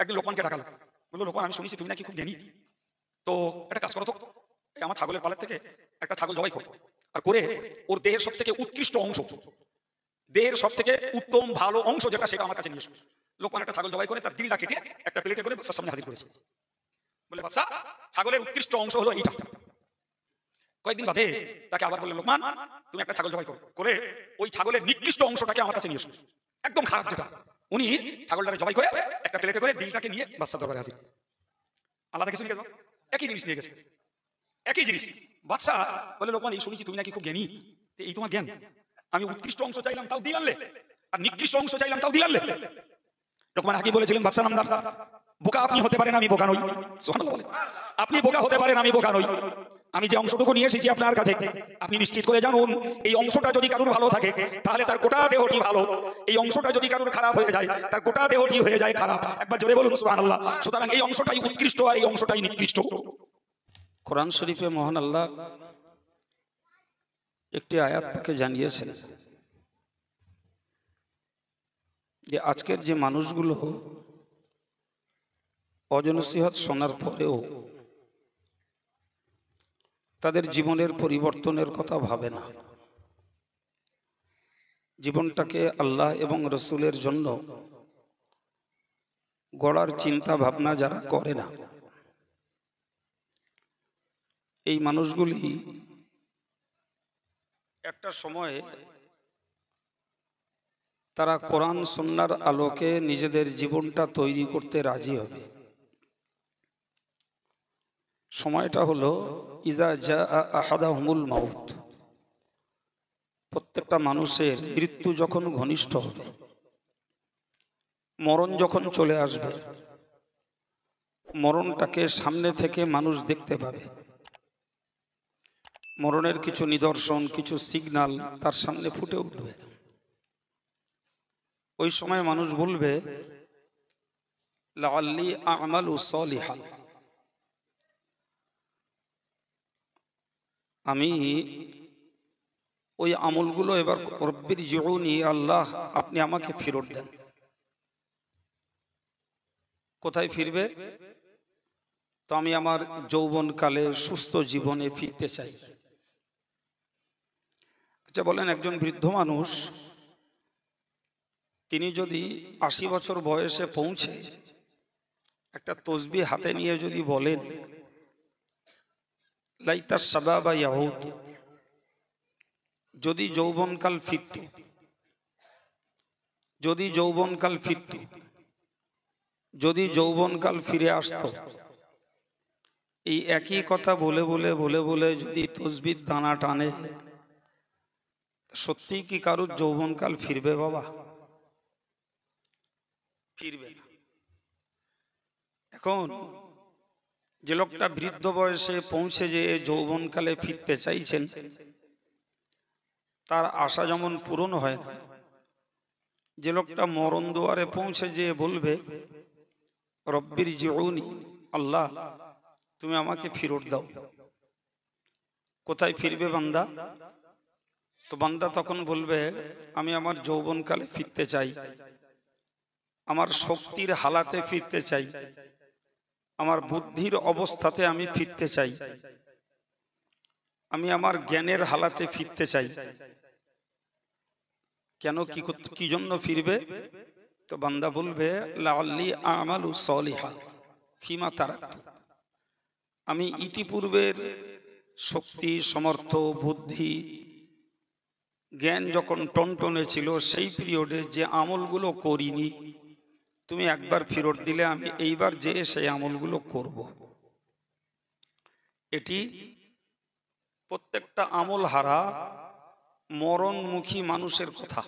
একদিন লোকমানকে ডাকালো, বললো লোকমান আমি শুনেছি তুমি নাকি খুব জ্ঞানী, তো একটা কাজ করো তো, এই আমার ছাগলের পালের থেকে একটা ছাগল জবাই করো, আর করে ওর দেহের সব থেকে উৎকৃষ্ট অংশ, দেহের সব থেকে উত্তম ভালো অংশ যেটা সেটা আমার কাছে নিয়ে এসো। লোকমান একটা ছাগল জবাই করে তার দিলটা কেটে একটা প্লেটে করে বাচ্চার সামনে হাজির করেছে। বলে বাচ্চা, ছাগলের উৎকৃষ্ট অংশ হলো এইটা। কয়েকদিন বাদে তাকে আবার বললেন লোকমান তুমি একটা ছাগল জবাই করো, করে ওই ছাগলের নিকৃষ্ট অংশটাকে আমার কাছে নিয়ে এসো, একদম খারাপ যেটা। উনি ছাগলটাকে জবাই করে একটা প্লেটে করে দিলটাকে নিয়ে বাচ্চার দরবারে হাজির। আলাদা কিছু নিয়ে গেল, একই জিনিস নিয়ে গেছে, একই জিনিস। বাচ্চা বলে লোকমান এই শুনেছি তুমি নাকি খুব জ্ঞানী, এই তোমার জ্ঞান, আমি উৎকৃষ্ট অংশ চাইলাম তাও দিয়ে আনলে, আর নিকৃষ্ট অংশ চাইলাম তাও দিয়ে আনলে। লোকমান হাকিম বলেছিলেন বাদশা নামদার, বোকা আপনি হতে পারেন আমি বোকা নই। সুবহানাল্লাহ বলেন। আপনি বোকা হতে পারেন আমি বোকা নই। আমি যে অংশটুকু নিয়ে এসেছি আপনার কাছে, আপনি নিশ্চিত করে জানুন এই অংশটা যদি কারোর ভালো থাকে তাহলে তার গোটা দেহটি ভালো, এই অংশটা যদি কারোর খারাপ হয়ে যায় তার গোটা দেহটি হয়ে যায় খারাপ। একবার জোরে বলুন সুবহানাল্লাহ। সুতরাং এই অংশটাই উৎকৃষ্ট আর এই অংশটাই নিকৃষ্ট। কোরআন শরীফে মহান আল্লাহ একটি আয়াত পাকে জানিয়েছেন যে আজকের যে মানুষগুলো অজনসিহত শোনার পরেও তাদের জীবনের পরিবর্তনের কথা ভাবে না, জীবনটাকে আল্লাহ এবং রসুলের জন্য গড়ার চিন্তা ভাবনা যারা করে না, এই মানুষগুলি একটা সময়ে তারা কোরআন সুন্নাহর আলোকে নিজেদের জীবনটা তৈরি করতে রাজি হবে। সময়টা হলো ইজা জা আহাদাহুমুল মাউত, প্রত্যেকটা মানুষের মৃত্যু যখন ঘনিষ্ঠ হবে, মরণ যখন চলে আসবে, মরণটাকে সামনে থেকে মানুষ দেখতে পাবে, মরণের কিছু নিদর্শন কিছু সিগন্যাল তার সামনে ফুটে উঠবে। ওই সময় মানুষ বলবে লাআল্লি আমালু সলিহান, আমি ওই আমলগুলো এবার রব্বির জিউনি, আল্লাহ আপনি আমাকে ফেরত দেন। কোথায় ফিরবে? তো আমি আমার যৌবনকালে সুস্থ জীবনে ফিরতে চাই। আচ্ছা বলেন, একজন বৃদ্ধ মানুষ তিনি যদি ৮০ বছর বয়সে পৌঁছে একটা তসবিহ হাতে নিয়ে যদি বলেন লাইতা শাবাবা ইয়াউদ, যদি যৌবনকাল ফিরত, যদি যৌবনকাল ফিরত, যদি যৌবনকাল ফিরে আসত, এই একই কথা বলে বলে বলে বলে যদি তসবির দানা টানে, সত্যি কি কারোর যৌবনকাল ফিরবে বাবা? ফিরবে না। এখন যে লোকটা বৃদ্ধ বয়সে পৌঁছে যে যৌবনকালে ফিরতে চাইছেন, তার আশা যেমন পূরণ হয় না, যে লোকটা মরণ দুয়ারে পৌঁছে যে বলবে রব্বির জিউনি, আল্লাহ তুমি আমাকে ফেরত দাও, কোথায় ফিরবে বান্দা? তো বান্দা তখন বলবে আমি আমার যৌবনকালে ফিরতে চাই, আমার শক্তির হালাতে ফিরতে চাই, আমার বুদ্ধির অবস্থাতে আমি ফিরতে চাই, আমি আমার জ্ঞানের হালাতে ফিরতে চাই। কেন, কি জন্য ফিরবে? তো বান্দা বলবে লাআল্লি আমালু সলিহা ফিমা তারাকতু, আমি ইতিপূর্বের শক্তি সমর্থ বুদ্ধি জ্ঞান যখন টনটনে ছিল সেই পিরিয়ডে যে আমলগুলো করিনি, তুমি একবার ফেরত দিলে আমি এইবার যে সেই আমলগুলো করব। এটি প্রত্যেকটা আমল হারা মরণমুখী মানুষের কথা।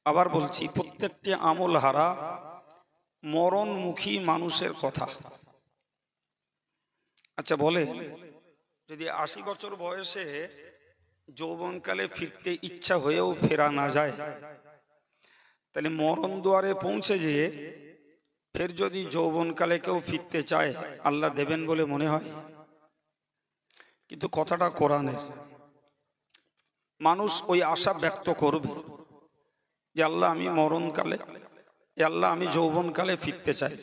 আবার বলছি, প্রত্যেকটি আমল হারা মরণমুখী মানুষের কথা। আচ্ছা বলে, যদি ৮০ বছর বয়সে যৌবনকালে ফিরতে ইচ্ছা হয়েও ফেরা না যায়, তাহলে মরণ দুয়ারে পৌঁছে যেয়ে ফের যদি যৌবনকালে কেউ ফিরতে চায় আল্লাহ দেবেন বলে মনে হয়? কিন্তু কথাটা কোরআনের। মানুষ ওই আশা ব্যক্ত করবে যে আল্লাহ আমি মরণকালে এ আল্লাহ আমি যৌবনকালে ফিরতে চাই।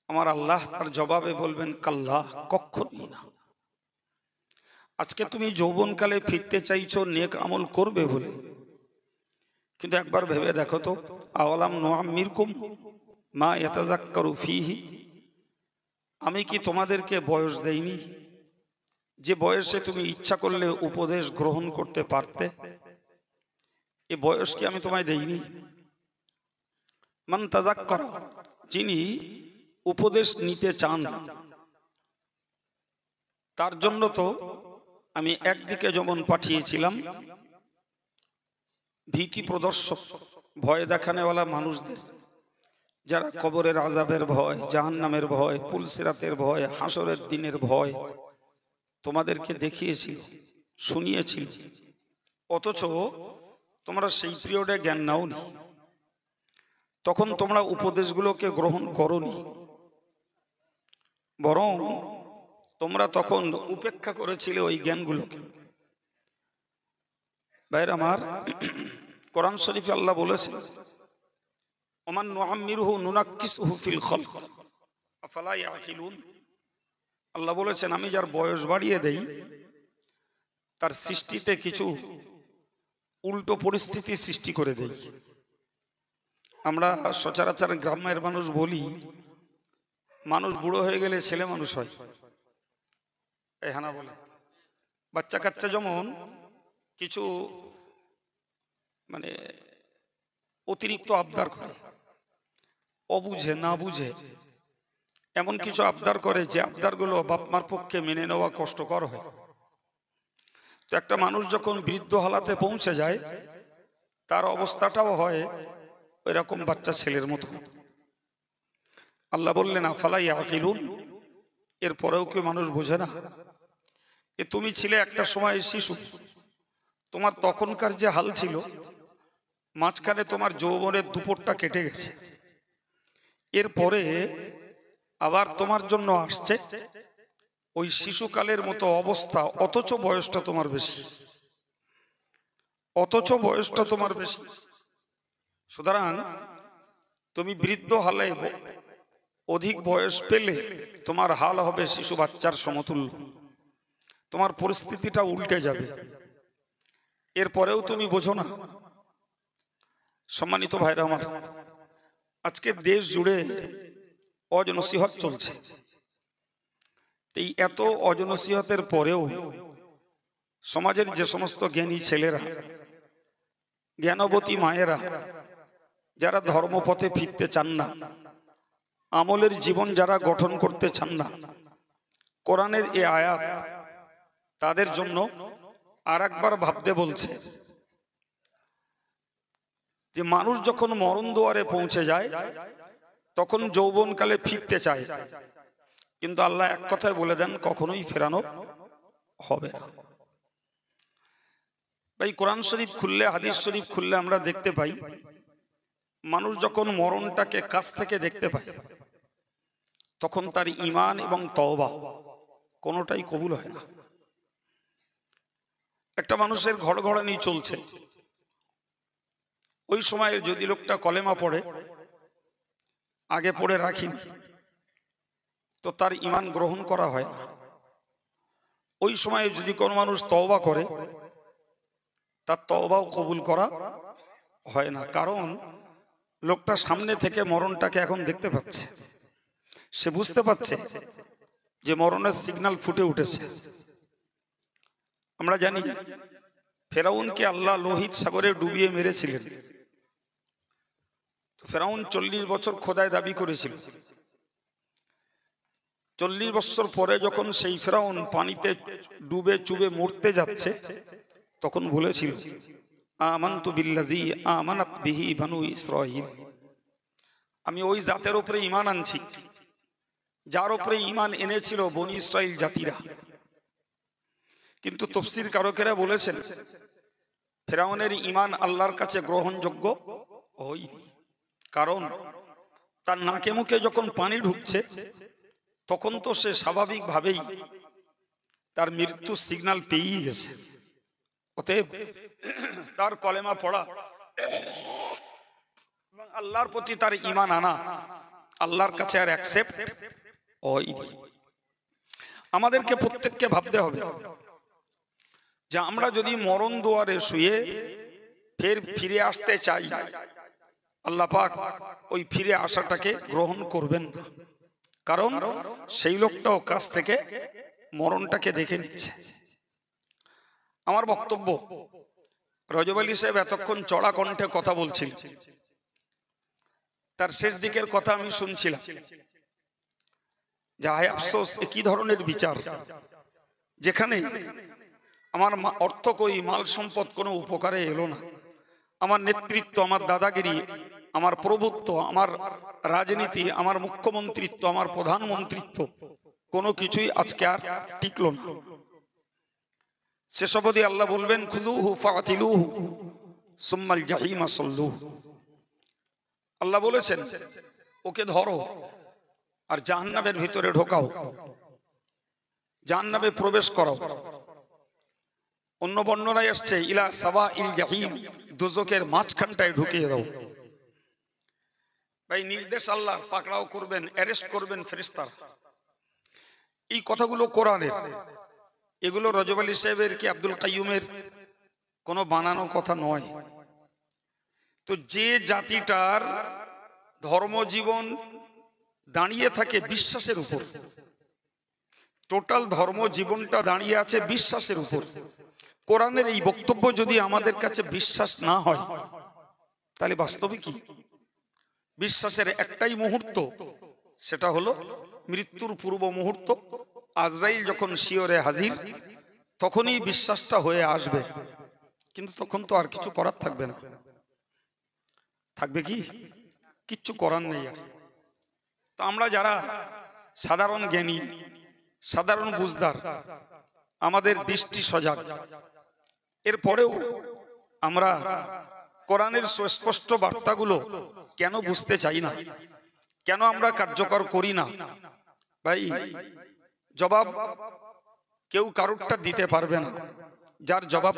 আমার আল্লাহ তার জবাবে বলবেন কাল্লা, কখনোই না। আজকে তুমি যৌবনকালে ফিরতে চাইছো নেক আমল করবে বলে, কিন্তু একবার ভেবে দেখো তো, আওয়ালাম নুআম্মিরকুম মা ইয়াতাযাক্কারু ফীহি, আমি কি তোমাদেরকে বয়স দেইনি যে বয়সে তুমি ইচ্ছা করলে উপদেশ গ্রহণ করতে পারতে? এ বয়স কি আমি তোমায় দেইনি? মান তাযাক্কারা, যিনি উপদেশ নিতে চান তার জন্য তো আমি একদিকে যেমন পাঠিয়েছিলাম ভীতি প্রদর্শক, ভয় দেখানেওয়ালা মানুষদের, যারা কবরের আযাবের ভয়, জাহান্নামের ভয়, পুলসিরাতের ভয়, হাসরের দিনের ভয় তোমাদেরকে দেখিয়েছিল, শুনিয়েছিল, অথচ তোমরা সেই পিরিয়ডে জ্ঞান নাওনি। তখন তোমরা উপদেশগুলোকে গ্রহণ করোনি, বরং তোমরা তখন উপেক্ষা করেছিলে ওই জ্ঞানগুলোকে। ভাইরা আমার, কোরআন শরীফে আল্লাহ বলেছেন ওমান নুআম্মিরুহু নুনাক্কিসুহু ফিল খালক আফালা ইয়াকিলুন। আল্লাহ বলেছেন আমি যার বয়স বাড়িয়ে দেই তার সৃষ্টিতে কিছু উল্টো পরিস্থিতি সৃষ্টি করে দেই। আমরা সচরাচর গ্রামের মানুষ বলি মানুষ বুড়ো হয়ে গেলে ছেলে মানুষ হয়। এই হানা বলে বাচ্চা কাচ্চা যেমন কিছু মানে অতিরিক্ত আবদার করে, অবুঝে না বুঝে এমন কিছু আবদার করে যে আবদারগুলো বাপ মার পক্ষে মেনে নেওয়া কষ্টকর হয়। তো একটা মানুষ যখন বৃদ্ধ হালাতে পৌঁছে যায় তার অবস্থাটাও হয় ওইরকম বাচ্চা ছেলের মতো। আল্লাহ বললেন আফালা ইয়াকিলুন, এরপরেও কেউ মানুষ বোঝে না? এ তুমি ছিলে একটা সময় শিশু, তোমার তখনকার যে হাল ছিল, মাঝখানে তোমার যৌবনের দুপুরটা কেটে গেছে, এরপরে আবার তোমার জন্য আসছে ওই শিশুকালের মতো অবস্থা, অথচ বয়সটা তোমার বেশি, অথচ বয়সটা তোমার বেশি। সুতরাং তুমি বৃদ্ধ হালে অধিক বয়স পেলে তোমার হাল হবে শিশু বাচ্চার সমতুল্য, তোমার পরিস্থিতিটা উল্টে যাবে। এরপরেও তুমি বোঝো না। সম্মানিত ভাইরা আমার, আজকে দেশ জুড়ে অজনসিহত চলছে। এই এত অজনসিহতের পরেও সমাজের যে সমস্ত জ্ঞানী ছেলেরা, জ্ঞানবতী মায়েরা, যারা ধর্মপথে ফিরতে চান না, আমলের জীবন যারা গঠন করতে চান না, কোরআনের এই আয়াত তাদের জন্য আর একবার ভাবতে বলছে যে মানুষ যখন মরণ দুয়ারে পৌঁছে যায় তখন যৌবনকালে ফিরতে চায়, কিন্তু আল্লাহ এক কথায় বলে দেন কখনোই ফেরানো হবে না। ভাই, কোরআন শরীফ খুললে, হাদিস শরীফ খুললে আমরা দেখতে পাই মানুষ যখন মরণটাকে কাছ থেকে দেখতে পায় তখন তার ঈমান এবং তওবা কোনোটাই কবুল হয় না। একটা মানুষের ঘড়ঘড়ানি চলছে, ওই সময় যদি লোকটা কলেমা পড়ে, আগে পড়ে রাখিনি, তো তার ঈমান গ্রহণ করা হয় না। ওই সময়ে যদি কোনো মানুষ তওবা করে, তার তওবাও কবুল করা হয় না। কারণ লোকটা সামনে থেকে মরণটাকে এখন দেখতে পাচ্ছে, সে বুঝতে পারছে যে মরণের সিগন্যাল ফুটে উঠেছে। আমরা জানি ফেরাউনকে আল্লাহ লোহিত সাগরে ডুবিয়ে মেরেছিলেন। ফেরাউন 40 বছর খোদায় দাবি করেছিল। 40 বছর পরে যখন সেই ফেরাউন পানিতে ডুবে চুবে মরতে যাচ্ছে তখন বলেছিল আমানতু বিল্লাযী আমানাত বিহি বানু ইসরাঈল, আমি ওই জাতের উপরে ঈমান আনছি যার উপরে ঈমান এনেছিল বনি ইসরাইল জাতিরা। কিন্তু তাফসীর কারকেরা বলেছেন ফেরাউনের ঈমান আল্লাহর কাছে গ্রহণযোগ্য হয়নি, কারণ তার নাকে মুখে যখন পানি ঢুকছে তখন তো সে স্বাভাবিকভাবেই তার মৃত্যুর সিগন্যাল পেয়েই গেছে। অতএব তার কলেমা পড়া এবং আল্লাহর প্রতি তার ঈমান আনা আল্লাহর কাছে আর অ্যাকসেপ্ট হয়নি। আমাদেরকে প্রত্যেককে ভাবতে হবে যে আমরা যদি মরণ দুয়ারে শুয়ে ফের ফিরে আসতে চাই, আল্লাহ পাক ওই ফিরে আসাটাকে গ্রহণ করবেন না, কারণ সেই লোকটাও কাছ থেকে মরণটাকে দেখে নিচ্ছে। আমার বক্তব্য, রজব আলী সাহেব এতক্ষণ চড়া কণ্ঠে কথা বলছিল, তার শেষ দিকের কথা আমি শুনছিলাম। যা হয় আফসোস, কি ধরনের বিচার, যেখানে আমার অর্থ কই মাল সম্পদ কোনো উপকারে এলো না, আমার নেতৃত্ব, আমার দাদাগিরি, আমার প্রভুত্ব, আমার রাজনীতি, আমার মুখ্যমন্ত্রিত্ব, আমার প্রধানমন্ত্রিত্ব, কোনো কিছুই আজকে আর টিকলো না। সেসব অবধি আল্লাহ বলবেন খুযুহু ফাতিলুহু সুম্মাল জাহিমা সাল্লুহু। আল্লাহ বলেছেন ওকে ধরো আর জাহান্নামের ভিতরে ঢোকাও, জাহান্নামে প্রবেশ করাও। অন্য বর্ণনায় আসছে ইলা সাওয়াইল জাহিম, দোজখের মাঝখানটায় ঢুকিয়ে দাও। ভাই নির্দেশ আল্লাহর, পাকড়াও করবেন, অ্যারেস্ট করবেন ফেরেশতারা। এই কথাগুলো কোরআনের, এগুলো রজব আলী সাহেবের কি আব্দুল কাইয়ুমের কোনো বানানো কথা নয়। তো যে জাতিটার ধর্মজীবন দাঁড়িয়ে থাকে বিশ্বাসের উপর, টোটাল ধর্মজীবনটা দাঁড়িয়ে আছে বিশ্বাসের উপর, কোরআনের এই বক্তব্য যদি আমাদের কাছে বিশ্বাস না হয়, তাহলে বাস্তবে কি? বিশ্বাসের একটাই মুহূর্ত, সেটা হলো মৃত্যুর পূর্ব মুহূর্ত। আজরাইল যখন শিয়রে হাজির, তখনই বিশ্বাসটা হয়ে আসবে, কিন্তু তখন তো আর কিছু করার থাকবে না। থাকবে কি? কিচ্ছু করার নেই আর। তো আমরা যারা সাধারণ জ্ঞানী, সাধারণ বুঝদার, আমাদের দৃষ্টি সজাগ, এরপরেও আমরা কোরআনের সুস্পষ্ট বার্তাগুলো কেন বুঝতে চাই না, কেন আমরা কার্যকর করি না? ভাই জবাব কেউ কারোরটা দিতে পারবে না, যার জবাব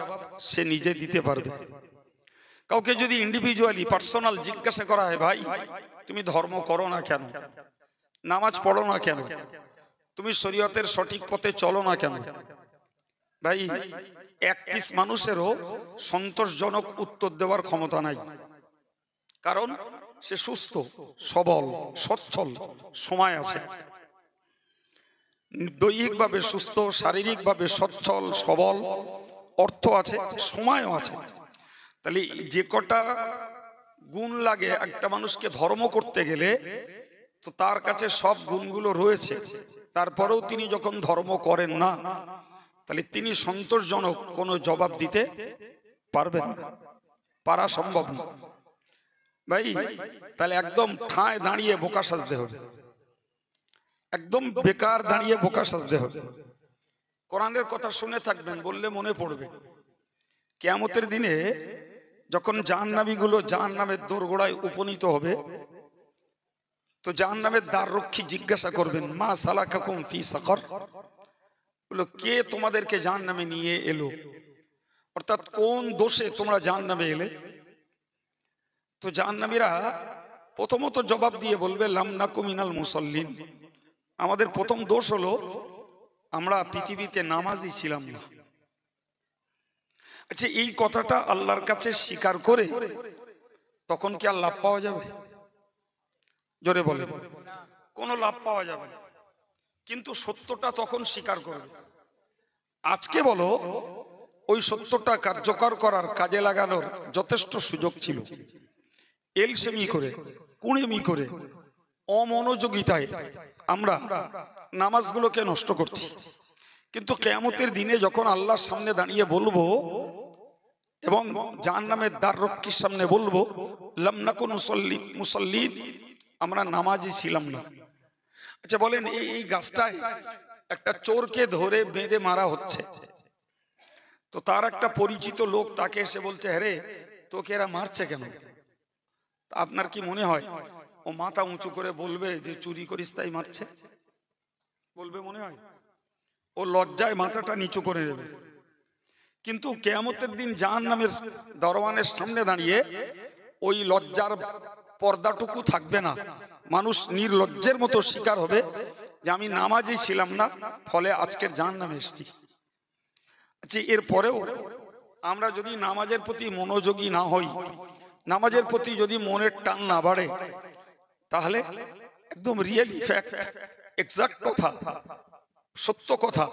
সে নিজে দিতে পারবে। কাউকে যদি ইন্ডিভিজুয়ালি পার্সোনাল জিজ্ঞাসা করা হয়, ভাই তুমি ধর্ম করো না কেন, নামাজ পড়ো না কেন, তুমি শরীয়তের সঠিক পথে চলো না কেন, ভাই এক পিস মানুষেরও সন্তোষজনক উত্তর দেওয়ার ক্ষমতা নাই। কারণ সে সুস্থ, সবল, সচ্ছল, সময় আছে, দৈহিকভাবে সুস্থ, শারীরিকভাবে সচ্ছল, সবল, অর্থ আছে, সময়ও আছে। তাহলে যে কটা গুণ লাগে একটা মানুষকে ধর্ম করতে গেলে, তো তার কাছে সব গুণগুলো রয়েছে। তারপরেও তিনি যখন ধর্ম করেন না, তাহলে তিনি সন্তোষজনক কোনো জবাব দিতে পারবেন না, পারা সম্ভব না। ভাই তাহলে একদম ঠায় দাঁড়িয়ে বোকা সাজতে হবে, একদম বেকার দাঁড়িয়ে বোকা সাজতে হবে। কোরআনের কথা শুনে থাকবেন, বললে মনে পড়বে। কিয়ামতের দিনে যখন জাহান্নামীগুলো জাহান্নামের দোরগোড়ায় উপনীত হবে, তো জাহান্নামের দ্বাররক্ষী জিজ্ঞাসা করবেন, মা সালাকাকুম ফি সাকর, বলো কে তোমাদেরকে জাহান্নামে নিয়ে এলো, অর্থাৎ কোন দোষে তোমরা জাহান্নামে এলে? তো জাহান্নামীরা প্রথমত জবাব দিয়ে বলবে লাম নাকু মিনাল মুসাল্লিন, আমাদের প্রথম দোষ হলো আমরা পৃথিবীতে নামাজি ছিলাম না। আচ্ছা, এই কথাটা আল্লাহর কাছে স্বীকার করে তখন কি আর লাভ পাওয়া যাবে? জোরে বলে, কোনো লাভ পাওয়া যাবে না। কিন্তু সত্যটা তখন স্বীকার করবে। আজকে বলো, ওই সত্যটা কার্যকর করার, কাজে লাগানোর যথেষ্ট সুযোগ ছিল। এলসেমি করে, কুড়েমি করে, অমনোযোগিতায় আমরা নামাজগুলোকে নষ্ট করছি। কিন্তু কিয়ামতের দিনে যখন আল্লাহর সামনে দাঁড়িয়ে বলবো এবং জাহান্নামের দ্বাররক্ষীর সামনে বলবো লাম নাকুন মুসাল্লিন, আমরা নামাজি ছিলাম না। আচ্ছা বলেন, এই গাছটায় একটা চোরকে ধরে বেঁধে মারা হচ্ছে, তো তার একটা পরিচিত লোক তাকে এসে বলছে, হ্যাঁ তোকে এরা মারছে কেন? আপনার কি মনে হয় ও মাথা উঁচু করে বলবে যে চুরি করিস তাই মারছে? বলবে মনে হয়? ও লজ্জায় মাথাটা নিচু করে দেবে। কিন্তু কিয়ামতের দিন জাহান্নামের দরওয়ানের সামনে দাঁড়িয়ে ওই লজ্জার পর্দাটুকু থাকবে না, মানুষ নির্লজ্জের মতো শিকার হবে যে আমি নামাজই ছিলাম না, ফলে আজকের জাহান্নামে এসেছি। আচ্ছা, এরপরেও আমরা যদি নামাজের প্রতি মনোযোগী না হই, নামাজের প্রতি যদি মনের টান না বাড়ে, তাহলে একদম রিয়েলি ফ্যাক্ট, এক্সাক্ট কথা, সত্য কথা,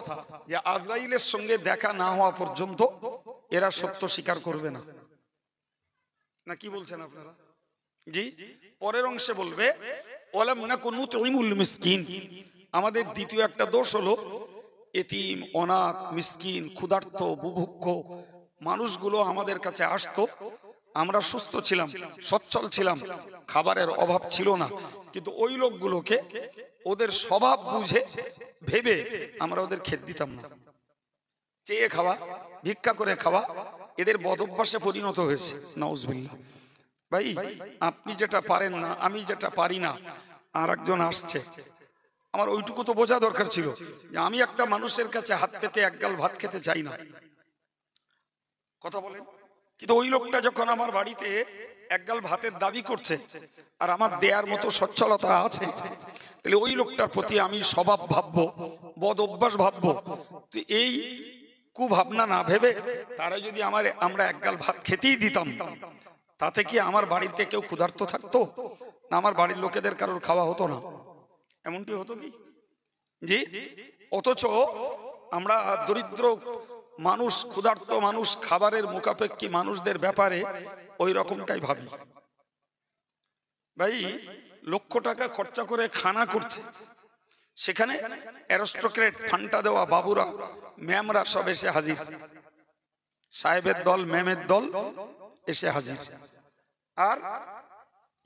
যে আজরাইলের সঙ্গে দেখা না হওয়া পর্যন্ত এরা সত্য স্বীকার করবে না। না কি বলছেন আপনারা? জি, পরের অংশে বলবে ওয়ালাম নাকুন নুতঈমুল মিসকিন। আমাদের দ্বিতীয় একটা দোষ হলো এতিম, অনাথ, মিসকিন, ক্ষুধার্ত, বুভুক্ষ মানুষগুলো আমাদের কাছে আসতো, আমরা সুস্থ ছিলাম, সচ্ছল ছিলাম, খাবারের অভাব ছিল না, কিন্তু ওই লোকগুলোকে ওদের স্বভাব বুঝে ভেবে আমরা ওদের খেত দিতাম না। চেয়ে খাওয়া, ভিক্ষা করে খাওয়া এদের বদভ্যাসে পরিণত হয়েছে। নাউজুবিল্লাহ। ভাই, আপনি যেটা পারেন না, আমি যেটা পারি না, আর একজন আসছে, আমার ওইটুকু তো বোঝা দরকার ছিল যে আমি একটা মানুষের কাছে হাত পেতে একগাল ভাত খেতে চাই না। কথা বলেন। কিন্তু ওই লোকটা যখন আমার বাড়িতে একগাল ভাতের দাবি করছে আর আমার দেয়ার মতো সচ্ছলতা আছে, তাহলে ওই লোকটার প্রতি আমি স্বভাব ভাববো, বদ অভ্যাস ভাববো। তো এই কুভাবনা না ভেবে তারা যদি আমরা একগাল ভাত খেতেই দিতাম, তাতে কি আমার বাড়িতে কেউ ক্ষুধার্ত থাকতো না আমার বাড়ির লোকেদের কারোর খাওয়া হতো না? এমনটি হতো কি? জি। অথচ আমরা দরিদ্র মানুষ, ক্ষুধার্ত মানুষ, খাবারের মুখাপেক্ষী মানুষদের ব্যাপারে ওই রকমটাই ভাবি। ভাই, লক্ষ টাকা খরচা করে খানা করছে, সেখানে অ্যারিস্টোক্রেট, ফান্টা দেওয়া বাবুরা, ম্যামরা সব এসে হাজির, সাহেবের দল, ম্যামের দল এসে হাজির। আর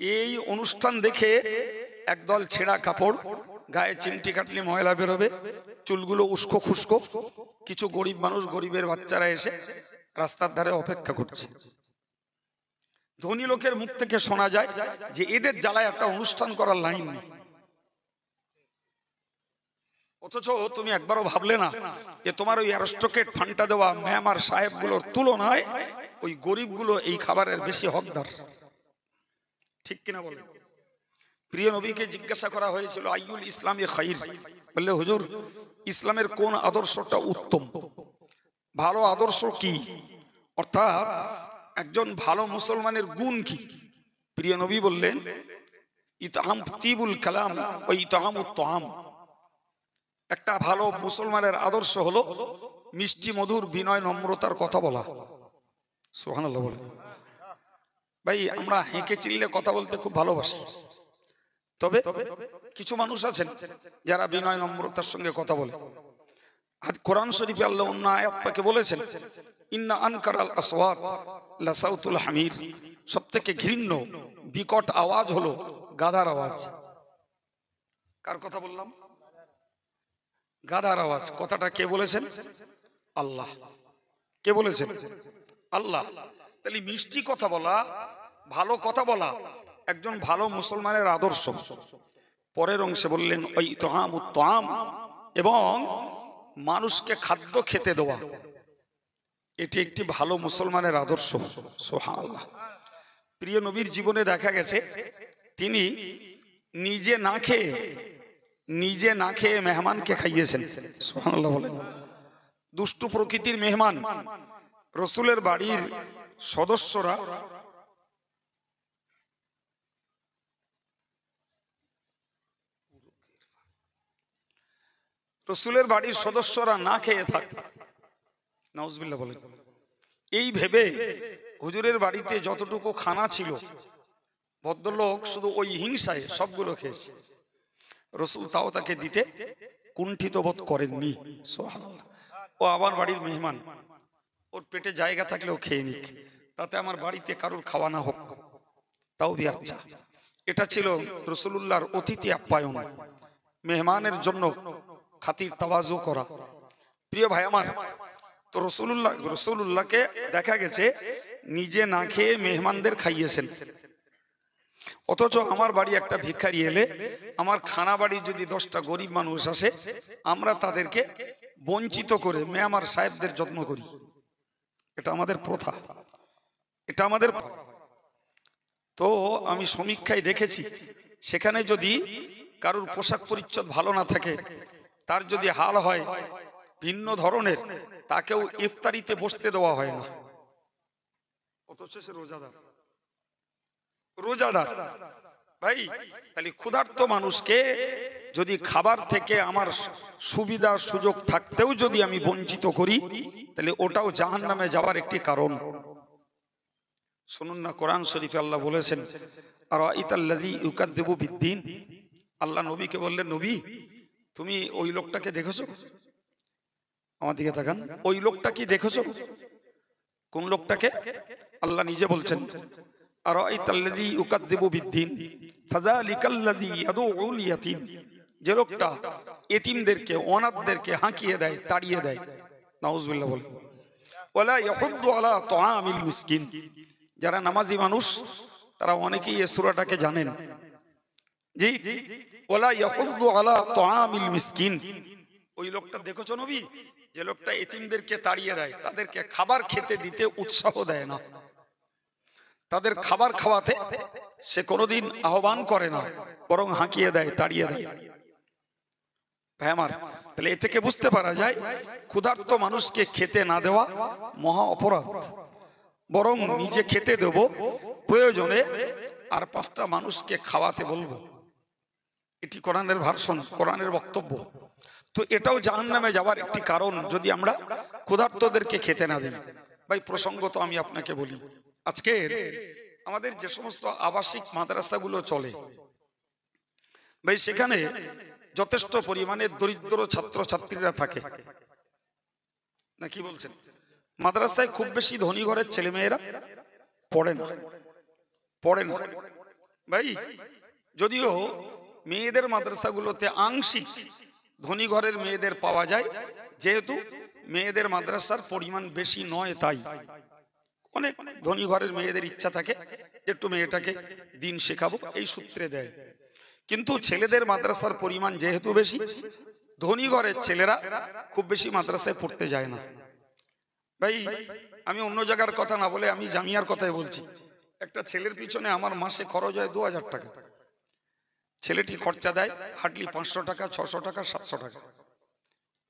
এই অনুষ্ঠান দেখে একদল ছেঁড়া কাপড়, গায়ে চিমটি কাটলে ময়লা বেরোবে, চুলগুলো উস্কো খুস্কো, কিছু গরিব মানুষ, গরিবের বাচ্চারা এসে রাস্তার ধারে অপেক্ষা করছে। ধনী লোকের মুখ থেকে শোনা যায় যে এদের জ্বালায় একটা অনুষ্ঠান করার লাইন নেই। অথচ তুমি একবারও ভাবলে না যে তোমার ওই অ্যারিস্টোক্রেট, ফান্টা দেওয়া ম্যাম আর সাহেবগুলোর তুলনায় ওই গরিবগুলো এই খাবারের বেশি হকদার। ঠিক কিনা বলেন? প্রিয় নবীকে জিজ্ঞাসা করা হয়েছিল আইয়ুল ইসলামে খাইর, বললে হুজুর ইসলামের কোন আদর্শটা উত্তম, ভালো আদর্শ কি, অর্থাৎ একজন ভালো মুসলমানের গুণ কি? প্রিয় নবী বললেন ইতআম তিবুল কালাম ওয়া ইতআমুত তাআম। একটা ভালো মুসলমানের আদর্শ হলো মিষ্টি মধুর বিনয় নম্রতার কথা বলা। সুবহানাল্লাহ বলেন। ভাই, আমরা হেঁকে চিল্লে কথা বলতে খুব ভালোবাসি, তবে কিছু মানুষ আছেন যারা বিনয় নম্রতার সঙ্গে কথা বলে। কোরআন শরীফে আল্লাহ অন্য আয়াত পাকে বলেছেন ইন্না আনকারাল আসওয়াত লাসাউতুল হামির, সবথেকে ঘৃণ্য বিকট আওয়াজ হলো গাধার আওয়াজ। কার কথা বললাম? গাধার আওয়াজ। কথাটা কে বলেছেন? আল্লাহ। কে বলেছেন? আল্লাহ। তাহলে মিষ্টি কথা বলা, ভালো কথা বলা একজন ভালো মুসলমানের আদর্শ। পরের অংশে বললেন ওই ইতআমুত তাআম, এবং মানুষকে খাদ্য খেতে দেওয়া, এটি একটি ভালো মুসলমানের আদর্শ। সুবহানাল্লাহ। প্রিয় নবীর জীবনে দেখা গেছে তিনি নিজে না খেয়ে মেহমানকে খাইয়েছেন। সুবহানাল্লাহ বলেন। দুষ্টু প্রকৃতির মেহমান, রসুলের বাড়ির সদস্যরা না খেয়ে থাক, নাউজুবিল্লাহ বলেন। এই ভেবে হুজুরের বাড়িতে যতটুকু খানা ছিল, ভদ্রলোক শুধু ওই হিংসায় সবগুলো খেয়েছে। রসুল তাও তাকে দিতে কুণ্ঠিত বোধ করেননি। সুবহানাল্লাহ। ও আমার বাড়ির মেহমান, ওর পেটে জায়গা থাকলেও খেয়ে নিক, তাতে আমার বাড়িতে কারোর খাওয়া না হোক, তাও বি আচ্ছা। এটা ছিল রসুলুল্লাহর অতিথি আপ্যায়ন, মেহমানের জন্য খাতির তাওয়াজু করা। প্রিয় ভাই আমার, তো রসুলুল্লাহকে দেখা গেছে নিজে না খেয়ে মেহমানদের খাইয়েছেন। অথচ আমার বাড়ি একটা ভিখারি এলে, আমার খানা বাড়ি যদি 10টা গরিব মানুষ আসে, আমরা তাদেরকে বঞ্চিত করে মেয়ামার সাহেবদের যত্ন করি। এটা আমাদের প্রথা, এটা আমাদের। তো আমি সমীক্ষায় দেখেছি সেখানে যদি কারোর পোশাক পরিচ্ছদ ভালো না থাকে, তার যদি হাল হয় ভিন্ন ধরনের, তাকেও ইফতারিতে বসতে দেওয়া হয় না। অথচ সে রোজাদার। রোজাদার ভাই, তাহলে ক্ষুধার্ত মানুষকে যদি খাবার থেকে আমার সুবিধা সুযোগ থাকতেও যদি আমি বঞ্চিত করি, তাহলে ওটাও জাহান্নামে যাওয়ার একটি কারণ। শুনুন না, কোরআন শরীফে আল্লাহ বলেছেন, আর ইতাল্লাযী ইউকাযযিবু বিদ্দীন। আল্লাহ নবীকে বললেন, নবী তুমি ওই লোকটাকে দেখেছো? আমার দিকে তাকান, ওই লোকটা কি দেখেছো? কোন লোকটাকে? আল্লাহ নিজে বলছেন, আর ইতাল্লাযী ইউকাযযিবু বিদ্দীন ফাযালিকাল্লাযী ইয়াদউল ইয়াতীম। যে লোকটা এতিমদেরকে, অনাথদেরকে হাঁকিয়ে দেয়, তাড়িয়ে দেয়। নাউযুবিল্লাহ বলে। ওয়ালা ইয়াহুদ্দু আলা তুআমিল মিসকিন। যারা নামাজি মানুষ তারা অনেকেই এই সূরাটাকে জানেন। জি, ওয়ালা ইয়াহুদ্দু আলা তুআমিল মিসকিন। ওই লোকটা দেখেছো নবী, যে লোকটা এতিমদেরকে তাড়িয়ে দেয়, তাদেরকে খাবার খেতে দিতে উৎসাহ দেয় না, তাদের খাবার খাওয়াতে সে কোনোদিন আহ্বান করে না, বরং হাঁকিয়ে দেয়, তাড়িয়ে দেয়। ভাই আমার, তাহলে এ থেকে বুঝতে পারা যায় ক্ষুধার্ত মানুষকে খেতে না দেওয়া মহা অপরাধ। বরং নিজে খেতে দেব, প্রয়োজনে আর 5টা মানুষকে খাওয়াতে বলবো। এটি কোরআনের ভার্সন, কোরআনের বক্তব্য। তো এটাও জাহান্নামে যাওয়ার একটি কারণ যদি আমরা ক্ষুধার্তদেরকে খেতে না দিই। ভাই প্রসঙ্গত আমি আপনাকে বলি, আজকের আমাদের যে সমস্ত আবাসিক মাদ্রাসাগুলো চলে ভাই, সেখানে যথেষ্ট পরিমাণে দরিদ্র ছাত্রছাত্রীরা থাকে না, কি বলছেন? মাদ্রাসায় খুব বেশি ধনী ঘরের ছেলেমেয়েরা পড়ে না, পড়ে না ভাই। যদিও মেয়েদের মাদ্রাসাগুলোতে আংশিক ধনী ঘরের মেয়েদের পাওয়া যায়, যেহেতু মেয়েদের মাদ্রাসার পরিমাণ বেশি নয়, তাই অনেক ধনী ঘরের মেয়েদের ইচ্ছা থাকে একটু মেয়েটাকে দিন শেখাবো, এই সূত্রে দেয়। কিন্তু ছেলেদের মাদ্রাসার পরিমাণ যেহেতু বেশি, ধনী ঘরের ছেলেরা খুব বেশি মাদ্রাসায় পড়তে যায় না। ভাই আমি অন্য জায়গার কথা না বলে আমি জামিয়ার কথাই বলছি। একটা ছেলের পিছনে আমার মাসে খরচ হয় 2000 টাকা। ছেলেটি খরচা দেয় হার্ডলি 500 টাকা, 600 টাকা, 700 টাকা,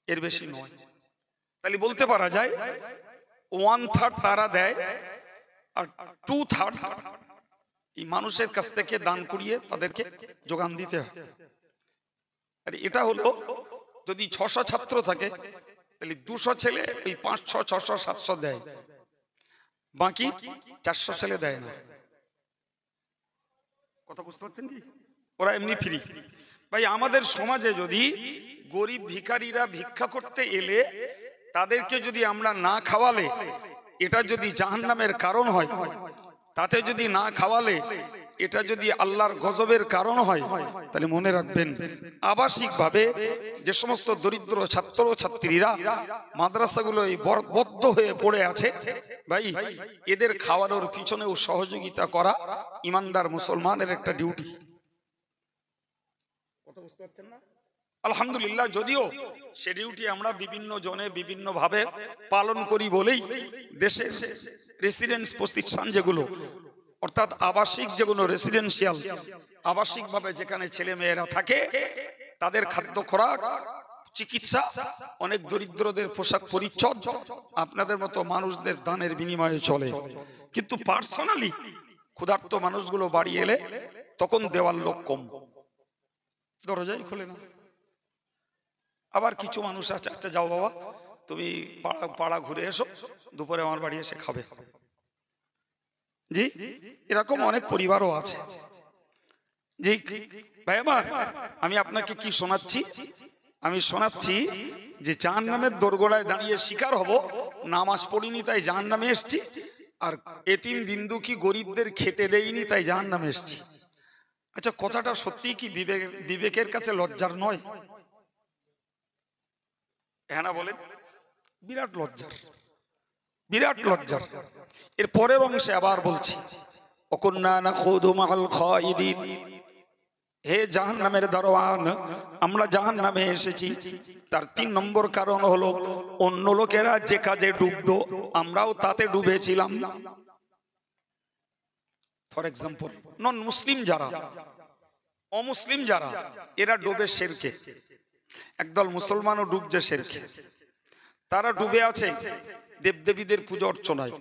এর বেশি নয়। তাহলে বলতে পারা যায় 1/3 তারা দেয়, আর 2/3 এই মানুষের কাছ থেকে দান করিয়ে তাদেরকে যোগান দিতে হয়। আর এটা হলো যদি 600 ছাত্র থাকে, তাহলে 200 ছেলে ওই 500, 600, 700 দেয়, বাকি 400 ছেলে দেয় না। কথা বুঝতে পারছেন কি? ওরা এমনি ফ্রি। ভাই আমাদের সমাজে যদি গরিব ভিখারিরা ভিক্ষা করতে এলে তাদেরকে যদি আমরা না খাওয়ালে, এটা যদি জাহান্নামের কারণ হয়, তাতে যদি না খাওয়ালে এটা যদি আল্লাহর গজবের কারণ হয়, তাহলে মনে রাখবেন আবাসিকভাবে যে সমস্ত দরিদ্র ছাত্র ছাত্রীরা মাদ্রাসাগুলো বদ্ধ হয়ে পড়ে আছে, ভাই এদের খাওয়ানোর পিছনেও সহযোগিতা করা ইমানদার মুসলমানের একটা ডিউটি। কথা বুঝতে পারছেন না? আলহামদুলিল্লাহ, যদিও সে ডিউটি আমরা বিভিন্ন জনে বিভিন্ন ভাবে পালন করি বলেই দেশের রেসিডেন্স প্রতিষ্ঠান যেগুলো, অর্থাৎ আবাসিক যেগুলো রেসিডেন্সিয়াল, আবাসিকভাবে যেখানে ছেলে মেয়েরা থাকে, তাদের খাদ্য খোরাক, চিকিৎসা, অনেক দরিদ্রদের পোশাক পরিচ্ছদ আপনাদের মতো মানুষদের দানের বিনিময়ে চলে। কিন্তু পার্সোনালি ক্ষুধার্ত মানুষগুলো বাড়ি এলে তখন দেওয়ার লোক কম, দরজাই খোলে না। আবার কিছু মানুষ আছে, আচ্ছা যাও বাবা তুমি পাড়া ঘুরে এসো, দুপুরে আমার বাড়ি এসে খাবে। জি, এরকম অনেক পরিবারও আছে। জি ভাই আমার, আমি আপনাকে কি শোনাচ্ছি? আমি শোনাচ্ছি যে জাহান্নামের দোরগোড়ায় দাঁড়িয়ে শিকার হব, নামাজ পড়িনি তাই জাহান্নামে এসছি, আর এতিম দিনদুখী গরিবদের খেতে দেইনি তাই জাহান্নামে এসছি। আচ্ছা কথাটা সত্যি কি বিবেকের কাছে লজ্জার নয়? হ্যাঁ না বলেন? বিরাট লজ্জার, বিরাট লজ্জার। এর পরের অংশে আবার বলছি, ওকুন্না নাখুদু মাআল খাইদিন। হে জাহান্নামের দারোয়ান, আমরা জাহান্নামে এসেছি। তার 3 নম্বর কারণ হলো অন্য লোকেরা যে কাজে ডুবতো আমরাও তাতে ডুবেছিলাম। ফর এক্সাম্পল নন মুসলিম যারা, অমুসলিম যারা, এরা ডুবে শেরকে। একদল মুসলমানও ডুবছে শেরকে, তারা ডুবে আছে দেবদেবীদের পূজা অর্চনায়।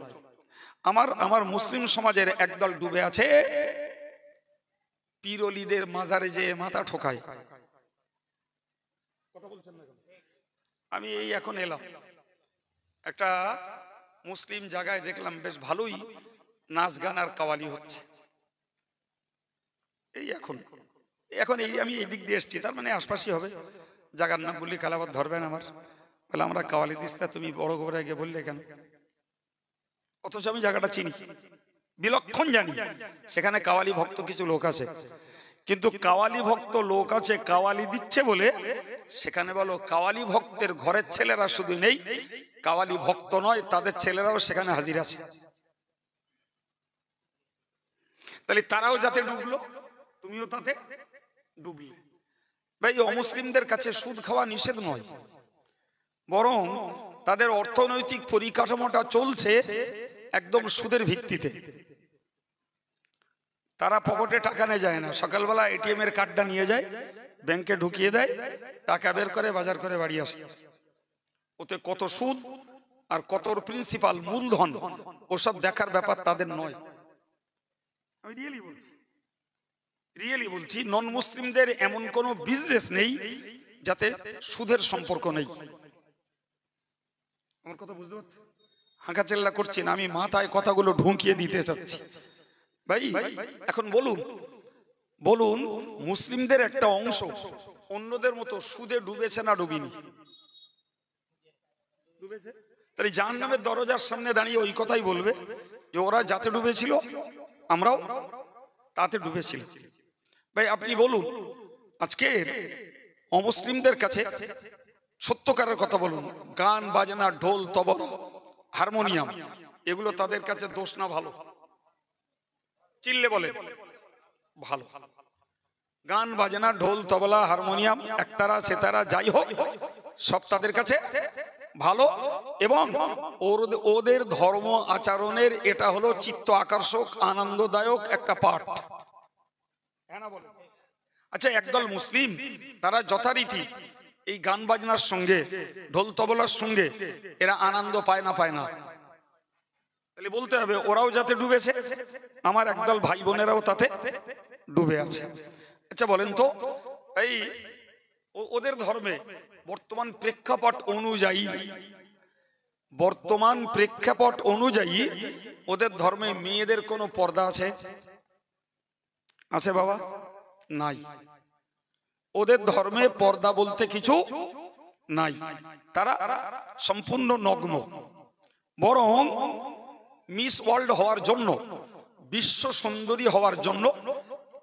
আমার মুসলিম সমাজের একদল ডুবে আছে পীর অলিদের মাজারে যে মাথা ঠোকায়। আমি এই এখন এলাম একটা মুসলিম জায়গায়, দেখলাম বেশ ভালোই নাচ গান আর কাওয়ালি হচ্ছে। এই এখন এই আমি এই দিক দিয়ে এসছি, তার মানে আশপাশই হবে। জায়গার নাম বললি কালাবাদ ধরবেন আমার, বলে আমরা কাওয়ালি দিস্তা, তুমি বড় গোবরা গিয়ে বললে কেন? অথচ আমি জায়গাটা চিনি, বিলক্ষণ জানি। সেখানে কাওয়ালি ভক্ত কিছু লোক আছে, কিন্তু কাওয়ালি ভক্ত লোক আছে কাওয়ালি দিচ্ছে বলে সেখানে বলো কাওয়ালি ভক্তের ঘরের ছেলেরা শুধু নেই, কাওয়ালি ভক্ত নয় তাদের ছেলেরাও সেখানে হাজির আছে। তাহলে তারাও যাতে ডুবলো, তুমিও তাতে ডুবলে। ভাই অমুসলিমদের কাছে সুদ খাওয়া নিষেধ নয়, বরং তাদের অর্থনৈতিক পরিকাঠামোটা চলছে একদম সুদের ভিত্তিতে। তারা পকেটে টাকা নিয়ে যায় না, সকালবেলা এটিএম এর কার্ডটা নিয়ে যায়, ব্যাংকে ঢুকিয়ে দেয়, টাকা বের করে বাজার করে বাড়ি আসে। ওতে কত সুদ আর কত প্রিন্সিপাল মূলধন ওসব দেখার ব্যাপার তাদের নয়। আমি রিয়েলি বলছি নন মুসলিমদের এমন কোনো বিজনেস নেই যাতে সুদের সম্পর্ক নেই। আমার কথা বুঝতে পারছো? হাঁকাচেল্লা করছি না, আমি মাথায় কথাগুলো ঢুকিয়ে দিতে চাচ্ছি। ভাই এখন বলুন মুসলিমদের একটা অংশ অন্যদের মতো সুদে ডুবেছে না ডুবিনি? ডুবেছে। তাহলে জাহান্নামের দরজার সামনে দাঁড়িয়ে ওই কথাই বলবে যে ওরা যাতে ডুবেছিল আমরাও তাতে ডুবেছিল। ভাই আপনি বলুন আজকের অমুসলিমদের কাছে সত্যকারের কথা বলুন, গান বাজনা ঢোল তবলা হারমোনিয়াম এগুলো তাদের কাছে দোষ না ভালো? চিল্লে বলে ভালো। গান বাজনা ঢোল তবলা হারমোনিয়াম একতারা সেতারা যাই হোক সব তাদের কাছে ভালো, এবং ওদের ধর্ম আচরণের এটা হলো চিত্ত আকর্ষক আনন্দদায়ক একটা পাঠ। আচ্ছা একদল মুসলিম তারা যথারীতি এই গান বাজনার সঙ্গে ঢোল তবলার সঙ্গে এরা আনন্দ পায় না? তাহলে বলতে হবে ওরাও যাতে ডুবেছে, আমার একদল ভাই বোনেরাও তাতে ডুবে আছে। আচ্ছা বলেন তো এই ওদের ধর্মে বর্তমান প্রেক্ষাপট অনুযায়ী ওদের ধর্মে মেয়েদের কোনো পর্দা আছে? আছে বাবা? নাই। ওদের ধর্মে পর্দা বলতে কিছু নাই, তারা সম্পূর্ণ নগ্ন। বরং মিস ওয়ার্ল্ড হওয়ার জন্য, বিশ্ব সুন্দরী হওয়ার জন্য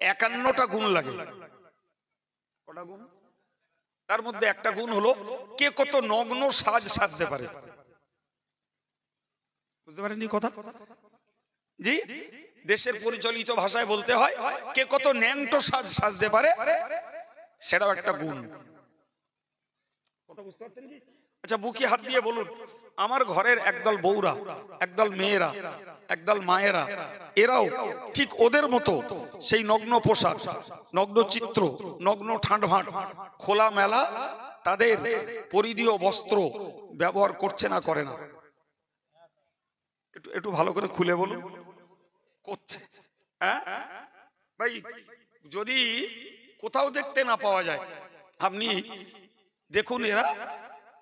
51টা গুণ লাগে। কটা গুণ? তার মধ্যে একটা গুণ হলো কে কত নগ্ন সাজতে পারে। বুঝতে পারেননি কথা? জি, দেশের পরিচালিত ভাষায় বলতে হয় কে কত ন্যাংটো সাজতে পারে, সেটাও একটা গুণ। কথা বুঝতে পারছেন কি? আচ্ছা বুকে হাত দিয়ে বলুন আমার ঘরের একদল বউরা, একদল মেয়েরা, একদল মায়েরা, এরাও ঠিক ওদের মতো সেই নগ্ন পোশাক, নগ্ন চিত্র, নগ্ন ঠাঁটভাঁট, খোলা মেলা তাদের পরিধেয় বস্ত্র ব্যবহার করছে না করে না? একটু ভালো করে খুলে বলুন। করছে। হ্যাঁ ভাই, যদি কোথাও দেখতে না পাওয়া যায় আপনি দেখুন এরা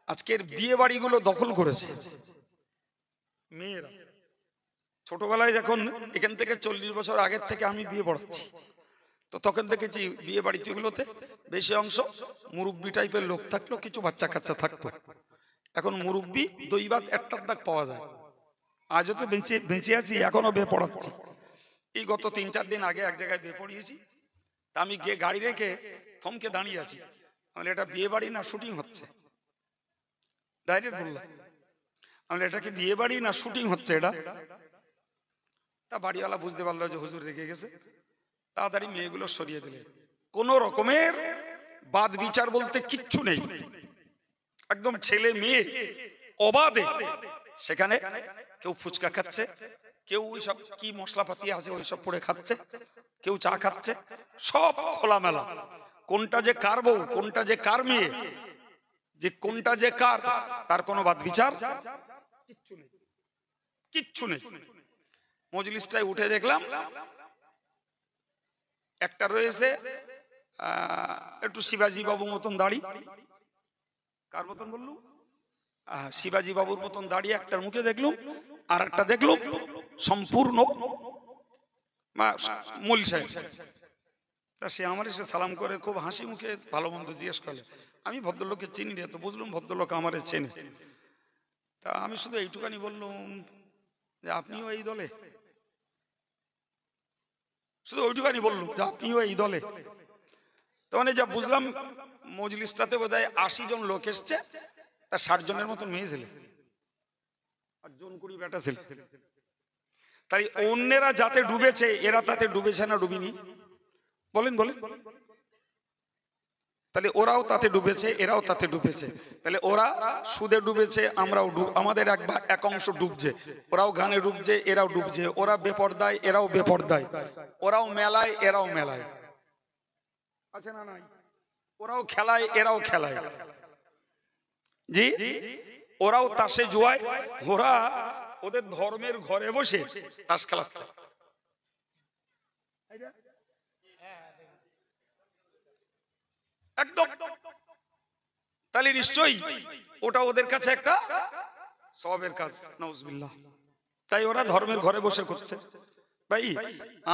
আজকের বিয়ে বাড়িগুলো দখল করেছে। মেয়েরা ছোটবেলায় যখন এখান থেকে 40 বছর আগের থেকে আমি বিয়ে পড়াচ্ছি, তো তখন দেখেছি বিয়ে বাড়িগুলোতে বেশি অংশ মুরব্বি টাইপের লোক থাকলো, কিছু বাচ্চা কাচ্চা থাকতো। এখন মুরব্বি দই ভাত একটার দাগ পাওয়া যায়। আজও তো বেঁচে আছি, এখনো বিয়ে পড়াচ্ছি। এই গত 3-4 দিন আগে এক জায়গায় বিয়ে পড়িয়েছি, তা আমি গিয়ে গাড়ি রেখে থমকে দাঁড়িয়ে আছি, তাহলে এটা বিয়ে বাড়ি না শুটিং হচ্ছে? ডাইরেক্ট বললাম, আমি এটা কি বিয়ে বাড়ি না শুটিং হচ্ছে এটা? তা বাড়িওয়ালা বুঝতে পারলো যে হুজুর রেগে গেছে, তাড়াতাড়ি মেয়েগুলো সরিয়ে দিলে। কোন রকমের বাদ বিচার বলতে কিচ্ছু নেই, একদম ছেলে মেয়ে অবাধে সেখানে কেউ ফুচকা খাচ্ছে, কেউ ওইসব কি মশলাপাতি আছে ওইসব পড়ে খাচ্ছে, কেউ চা খাচ্ছে, সব খোলামেলা। কোনটা যে কার বউ, কোনটা যে কার মেয়ে, যে কোনটা যে কার, তার কোনো বাদ বিচার কিচ্ছু নেই, কিচ্ছু নেই। মজলিসটায় উঠে দেখলাম একটা রয়েছে একটু শিবাজি বাবুর মতন দাড়ি। কার মতন বললু? শিবাজি বাবুর মতন দাঁড়িয়ে একটার মুখে দেখলুম, আর একটা দেখলুম সম্পূর্ণ মূল সাহেব। তা সে আমার এসে সালাম করে খুব হাসি মুখে ভালো মন্দ জিজ্ঞেস করলে। আমি ভদ্রলোককে চিনি রে, তো বুঝলাম ভদ্রলোক আমারে চেনে। তা আমি শুধু এইটুকানি বললুম যে আপনিও এই দলে, শুধু ওইটুকানি বললুম যে আপনিও এই দলে। তো মানে যা বুঝলাম মজলিসটাতে বোধহয় 80 জন লোক এসছে, তা 60 জনের মতো মেয়ে ছেলে আর জন 20 বেটা ছেলে। তাই অন্যেরা যাতে ডুবেছে এরা তাতে ডুবেছে না ডুবিনি? বলেন বলেন। তাহলে ওরাও তাতে ডুবেছে, এরাও তাতে ডুবেছে। তাহলে ওরা সুদে ডুবেছে, আমরাও আমাদের এক অংশ ডুবছে। ওরাও গানে ডুবছে, এরাও ডুবছে। ওরা বেপরদায়, এরাও বেপরদায়। ওরাও মেলায়, এরাও মেলায়, আছে না নাই? ওরাও খেলায়, এরাও খেলায়। জি, ওরাও তাসে জুয়ায়, ওরা ওদের ধর্মের ঘরে বসে তাস খেলাচ্ছে। একদম। তাহলে নিশ্চয়ই ওটা ওদের কাছে একটা সওয়াবের কাজ। নাউজুবিল্লাহ। তাই ওরা ধর্মের ঘরে বসে করছে। ভাই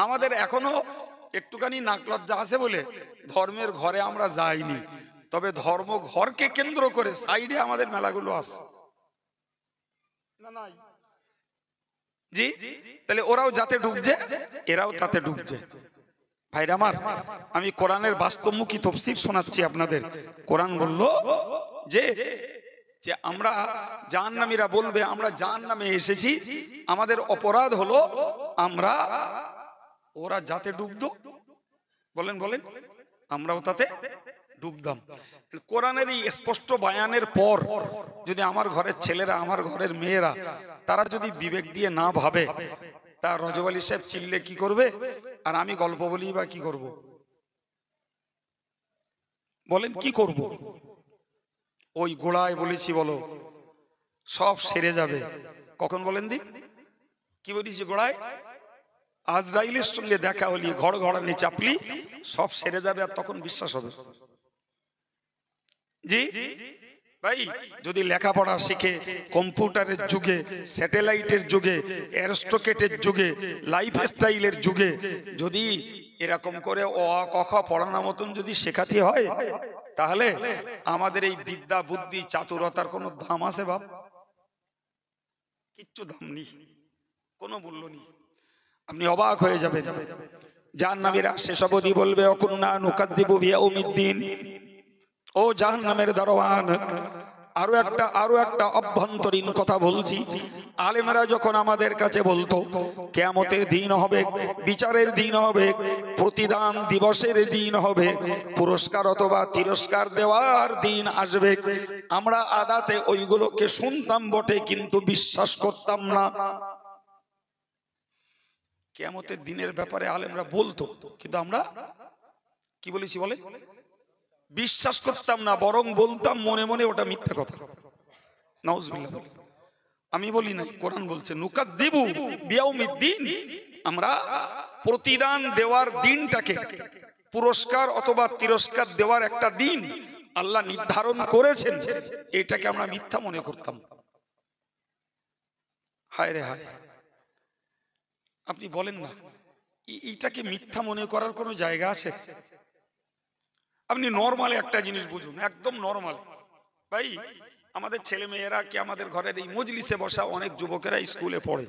আমাদের এখনো একটুখানি নাক লজ্জা আছে বলে ধর্মের ঘরে আমরা যাইনি, তবে ধর্ম ঘরকে কেন্দ্র করে সাইডে আমাদের মেলাগুলো আছে না নাই? জি, তাহলে ওরাও যাতে ডুবছে, এরাও তাতে ডুবছে। ভাইরা আমার, আমি কোরআনের বাস্তবমুখী তাফসীর শোনাচ্ছি আপনাদের। কোরআন বলল যে যে আমরা জাহান্নামীরা বলবে আমরা জাহান্নামে এসেছি, আমাদের অপরাধ হলো আমরা, ওরা যাতে ডুবতো, বলেন বলেন, আমরাও তাতে ডুবতাম। কোরআনের এই স্পষ্ট বায়ানের পর যদি আমার ঘরের ছেলেরা, আমার ঘরের মেয়েরা, তারা যদি বিবেক দিয়ে না ভাবে, তা রজব আলী সাহেব চিল্লে কি করবে, আর আমি গল্প বলি বা কি করব? বলেন কি করব? ওই গোড়ায় বলেছি বলো সব সেরে যাবে কখন বলেন দিন? কি বলেছি গোড়ায়? আজরাইলের সঙ্গে দেখা হলি, ঘর ঘড়ানি চাপলি, সব সেরে যাবে, আর তখন বিশ্বাস হবে। জি ভাই, যদি লেখাপড়া শিখে কম্পিউটারের যুগে, স্যাটেলাইটের যুগে, অ্যারস্টোকেটের যুগে, লাইফ স্টাইলের যুগে যদি এরকম করে অ আ ক খ পড়ানোর মতন যদি শেখাতে হয়, তাহলে আমাদের এই বিদ্যা বুদ্ধি চাতুরতার কোনো দাম আছে বাপ? কিচ্ছু দাম নেই, কোনো মূল্য নেই। আপনি অবাক হয়ে যাবেন। জাহান্নামীরা শেষ অবধি বলবে অকুন্না নুকাদ্দিবু বিয়াউমিদ্দিন। ও জাহান্নামের দারোয়ান, আরো একটা অভ্যন্তরীণ কথা বলছি। আলেমরা যখন আমাদের কাছে বলতো কিয়ামতের দিন হবে, বিচারের দিন হবে, প্রতিদান দিবসের দিন হবে, পুরস্কার অথবা তিরস্কার দেওয়ার দিন আসবে, আমরা আদাতে ওইগুলোকে শুনতাম বটে কিন্তু বিশ্বাস করতাম না। কিয়ামতের দিনের ব্যাপারে আলেমরা বলতো, কিন্তু আমরা কি বলেছি বলে বিশ্বাস করতাম না, বরং বলতাম মনে মনে ওটা মিথ্যা কথা। নাউজুবিল্লাহ। আমি বলি নাই, কোরআন বলছে নুকাদ্দিবু বিয়াউমিদ্দিন, আমরা প্রতিদান দেওয়ার দিনটাকে, পুরস্কার অথবা তিরস্কার দেওয়ার একটা দিন আল্লাহ নির্ধারণ করেছেন, এটাকে আমরা মিথ্যা মনে করতাম। হায় রে হায়, আপনি বলেন না এইটাকে মিথ্যা মনে করার কোনো জায়গা আছে? আপনি নরমাল একটা জিনিস বুঝুন, একদম নরমাল। ভাই আমাদের ছেলে মেয়েরা কি আমাদের ঘরের এই মজলিসে বসা অনেক যুবকেরা স্কুলে পড়ে,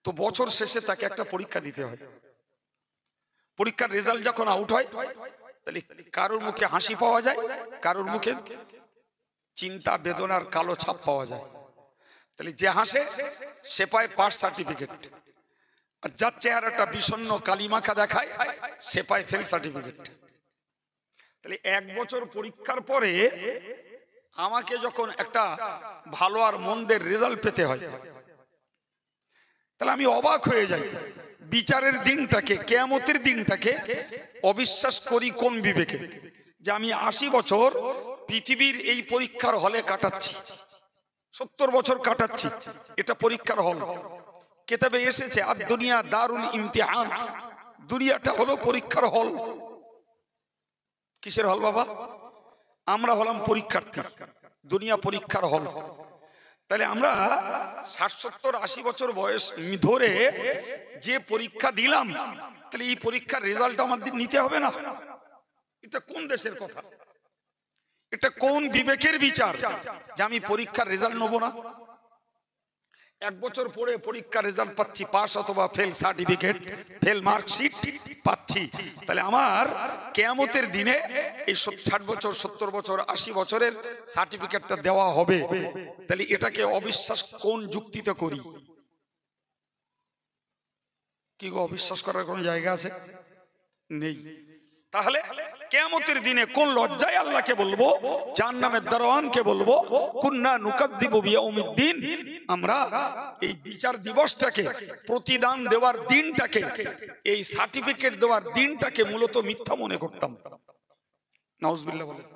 তো বছর শেষে তাকে একটা পরীক্ষা দিতে হয়। পরীক্ষার রেজাল্ট যখন আউট হয়, তাহলে কারোর মুখে হাসি পাওয়া যায়, কারোর মুখে চিন্তা বেদনার কালো ছাপ পাওয়া যায়। তাহলে যে হাসে সে পায় পাস সার্টিফিকেট, আর যার চেহারাটা বিষণ্ণ কালিমাখা দেখায় সে পায় ফেল সার্টিফিকেট। তাহলে এক বছর পরীক্ষার পরে আমাকে যখন একটা ভালো আর মন্দের রেজাল্ট পেতে হয়, তাহলে আমি অবাক হয়ে যাই, বিচারের দিনটাকে, কিয়ামতের দিনটাকে অবিশ্বাস করি কোন বিবেকে? যে আমি 80 বছর পৃথিবীর এই পরীক্ষার হলে কাটাচ্ছি, 70 বছর কাটাচ্ছি, এটা পরীক্ষার হল। কিতাবে এসেছে আর দুনিয়া দারুল ইমতিহান, দুনিয়াটা হলো পরীক্ষার হল। কিসের হল বাবা? আমরা হলাম পরীক্ষার্থী, দুনিয়া পরীক্ষার হল। তাহলে আমরা 60, 70, 80 বছর বয়স ধরে যে পরীক্ষা দিলাম, তাহলে এই পরীক্ষার রেজাল্ট আমাদের নিতে হবে না? এটা কোন দেশের কথা? এটা কোন বিবেকের বিচার যে আমি পরীক্ষার রেজাল্ট নেবো না? 1 বছর পরে পরীক্ষার রেজাল্ট পাচ্ছি, পাস অথবা ফেল সার্টিফিকেট, ফেল মার্কশিট পাচ্ছি। তাহলে আমার কিয়ামতের দিনে এই 60 বছর, 70 বছর, 80 বছরের সার্টিফিকেটটা দেওয়া হবে। তাহলে এটাকে অবিশ্বাস কোন যুক্তিতে করি? কি গো, অবিশ্বাস করার কোন জায়গা আছে? নেই। তাহলে কিয়ামতের দিনে কোন লজ্জায় আল্লাহকে বলবো, জাহান্নামের দারোয়ানকে বলবো কুন্না নুকাদ্দিবু বিয়াউমিদ্দিন, আমরা এই বিচার দিবসটাকে, প্রতিদান দেওয়ার দিনটাকে, এই সার্টিফিকেট দেওয়ার দিনটাকে মূলত মিথ্যা মনে করতাম। নাউজুবিল্লাহ বলেন।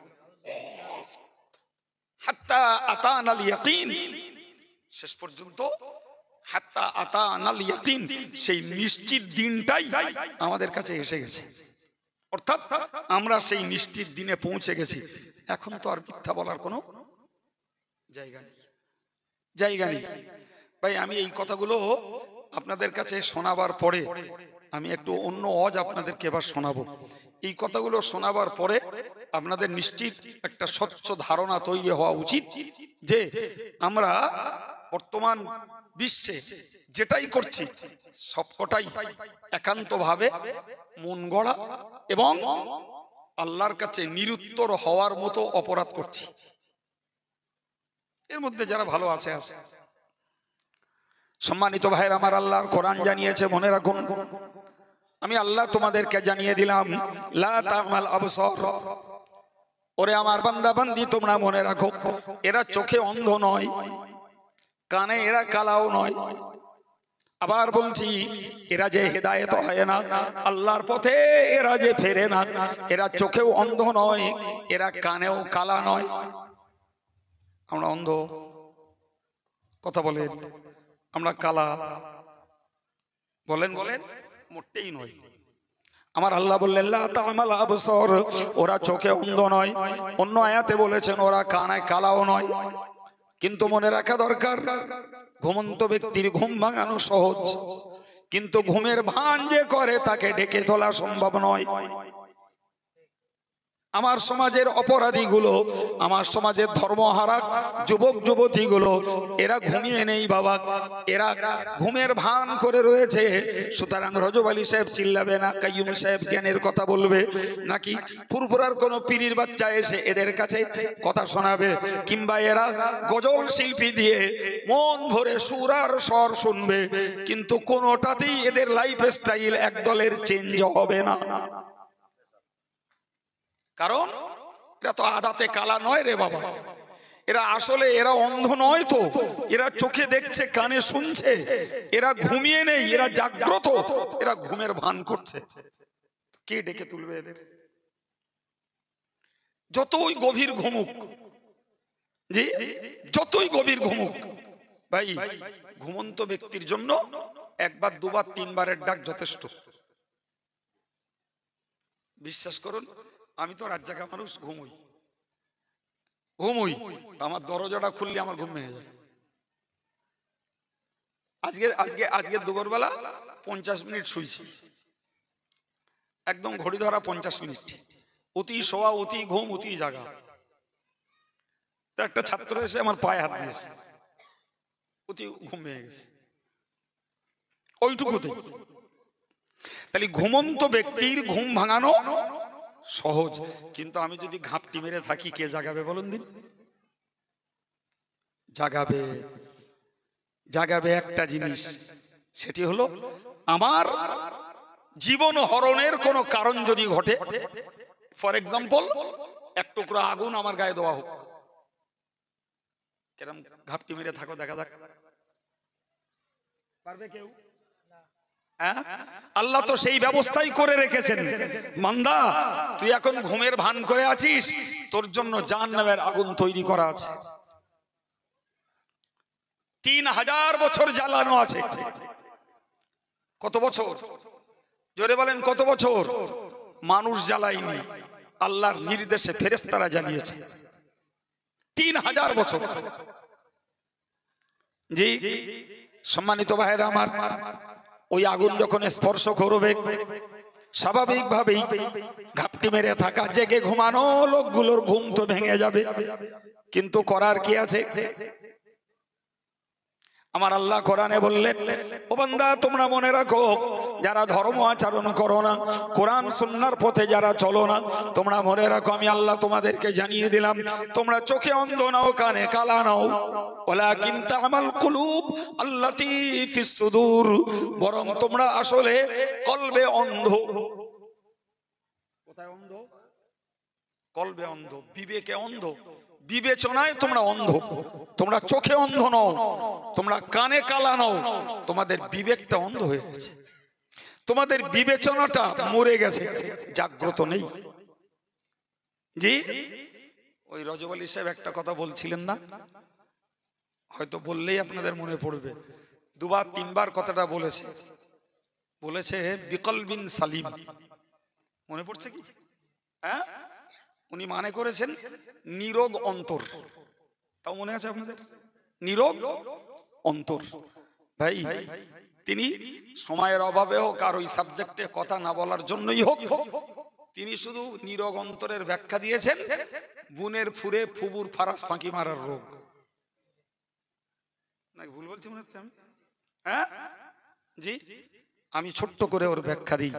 হাত্তা আতানাল ইয়াকিন, শেষ পর্যন্ত হাত্তা আতানাল ইয়াকিন, সেই নিশ্চিত দিনটাই আমাদের কাছে এসে গেছে। অর্থাৎ আমরা সেই নিশ্চিত দিনে পৌঁছে গেছি। এখন তো আর মিথ্যা বলার কোনো জায়গা নেই। ভাই, আমি এই কথাগুলো আপনাদের কাছে শোনাবার পরে আমি একটু অন্য অজ আপনাদেরকে এবার শোনাবো। এই কথাগুলো শোনাবার পরে আপনাদের নিশ্চিত একটা স্বচ্ছ ধারণা তৈরি হওয়া উচিত যে আমরা বর্তমান বিশ্বে যেটাই করছি সবকটাই একান্তভাবে মন গড়া এবং আল্লাহর কাছে নিরুত্তর হওয়ার মতো অপরাধ করছি। এর মধ্যে যারা ভালো আছে আছে। সম্মানিত ভাইয়ের আমার, আল্লাহর কোরআন জানিয়েছে, মনে রাখুন, আমি আল্লাহ তোমাদেরকে জানিয়ে দিলাম লা তা'মাল আবসার, ওরে আমার বান্দা বান্দি তোমরা মনে রাখো, এরা চোখে অন্ধ নয়, কানে এরা কালাও নয়। আবার বলছি, এরা যে হেদায়েত হয় না, আল্লাহর পথে এরা যে ফেরে না, এরা চোখেও অন্ধ নয়, এরা কানেও কালা নয়। আমরা অন্ধ? কথা বলেন। আমরা কালা? বলেন বলেন। মোটেই নয়। আমার আল্লাহ বললেন লা তা'মাল আবসার, ওরা চোখে অন্ধ নয়। অন্য আয়াতে বলেছেন ওরা কানে কালাও নয়। কিন্তু মনে রাখা দরকার, ঘুমন্ত ব্যক্তির ঘুম ভাঙানো সহজ, কিন্তু ঘুমের ভান যে করে তাকে ডেকে তোলা সম্ভব নয়। আমার সমাজের অপরাধীগুলো, আমার সমাজের ধর্মহারা যুবক যুবতীগুলো, এরা ঘুমিয়ে নেই বাবা, এরা ঘুমের ভান করে রয়েছে। সুতরাং রজব আলী সাহেব চিল্লাবে না, কাইয়ুম সাহেব জ্ঞানের কথা বলবে, নাকি ফুরফুরার কোনো পীরের বাচ্চা এসে এদের কাছে কথা শোনাবে, কিংবা এরা গজল শিল্পী দিয়ে মন ভরে সুর আর স্বর শুনবে, কিন্তু কোনোটাতেই এদের লাইফ স্টাইল একদলের চেঞ্জ হবে না। কারণ এরা তো আদাতে কালা নয় রে বাবা, এরা আসলে এরা অন্ধ নয় তো, এরা চোখে দেখছে, কানে শুনছে, এরা ঘুমিয়ে নেই, এরা জাগ্রত, এরা ঘুমের ভান করছে। কে ডেকে তুলবে এদের? যতই গভীর ঘুমুক, জি যতই গভীর ঘুমুক, ভাই ঘুমন্ত ব্যক্তির জন্য একবার দুবার তিনবারের ডাক যথেষ্ট। বিশ্বাস করুন, আমি তো রাত জাগা মানুষ, ঘুমুই, আমার দরজাটা খুললে আমার ঘুম ভেঙে যায়। আজকে দুপুরবেলা 50 মিনিট শুইছি, একদম ঘড়ি ধরা 50 মিনিট, অতি শোয়া, অতি ঘুম, অতি জাগা। তো একটা ছাত্র এসে আমার পায়ে হাত দিয়েছে, অতি ঘুম ভেঙে গেছে ওইটুকুতে। তাহলে ঘুমন্ত ব্যক্তির ঘুম ভাঙানো সহজ, কিন্তু আমি যদি ঘাপটি মেরে থাকি, কে জাগাবে বলুন দিন? জাগাবে একটা জিনিস, সেটি হলো আমার জীবন হরণের কোনো কারণ যদি ঘটে। ফর এক্সাম্পল, এক টুকরা আগুন আমার গায়ে দেওয়া হোক, কেরম ঘাপটি মেরে থাকো দেখা যাক। পারবে কেউ? হ্যাঁ, আল্লাহ তো সেই ব্যবস্থাই করে রেখেছেন। মান্দা, তুই এখন ঘুমের ভান করে আছিস, তোর জন্য জাহান্নামের আগুন তৈরি করা আছে। 3000 বছর জ্বালানো আছে। কত বছর? জোরে বলেন, কত বছর? মানুষ জ্বালায়নি, আল্লাহর নির্দেশে ফেরেশতারা জ্বালিয়েছে। 3000 বছর। জি সম্মানিত ভাইরা আমার, ওই আগুন যখন স্পর্শ করবে, স্বাভাবিকভাবেই ঘাপটি মেরে থাকা জেগে ঘুমানো লোকগুলোর ঘুম তো ভেঙে যাবে, কিন্তু করার কি আছে? আমার আল্লাহ কোরআনে বললেন, ও বান্দা তোমরা মনে রাখো, যারা ধর্ম আচরণ করো না, কোরআন সুন্নাহর পথে যারা চলো না, তোমরা মনে রাখো আমি আল্লাহ তোমাদেরকে জানিয়ে দিলাম, তোমরা চোখে অন্ধ নাও, কানে কালা নাও, ওয়ালাকিন তা'মাল কুলুব আল্লাতী ফিস সুদূর, বরং তোমরা আসলে কলবে অন্ধ। কোথায় অন্ধ? কলবে অন্ধ, বিবেকে অন্ধ, বিবেচনায় তোমরা অন্ধ। তোমরা চোখে অন্ধ নও, তোমরা কানে কালা নও, তোমাদের বিবেকটা অন্ধ হয়ে গেছে, তোমাদের বিবেচনাটা মরে গেছে, জাগ্রত নেই। জি ওই রজব আলী সাহেব একটা কথা বলছিলেন না, হয়তো বললেই আপনাদের মনে পড়বে, দুবার তিনবার কথাটা বলেছে, বলেছে বিকলবিন সালিম। মনে পড়ছে কি? হ্যাঁ, উনি মানে করেছেন নীরব অন্তর। তাও মনে আছে আপনাদের? নীরব অন্তর। ভাই তিনি সময়ের অভাবে হোক আর ওই সাবজেক্টে কথা না বলার জন্যই হোক, তিনি শুধু নীরব অন্তরের ব্যাখ্যা দিয়েছেন, বুনের ফুরে ফুবুর ফারাস ফাঁকি মারার রোগ। নাকি ভুল বলছি মনে হচ্ছে আমি? হ্যাঁ জি, আমি ছোট্ট করে ওর ব্যাখ্যা দিই।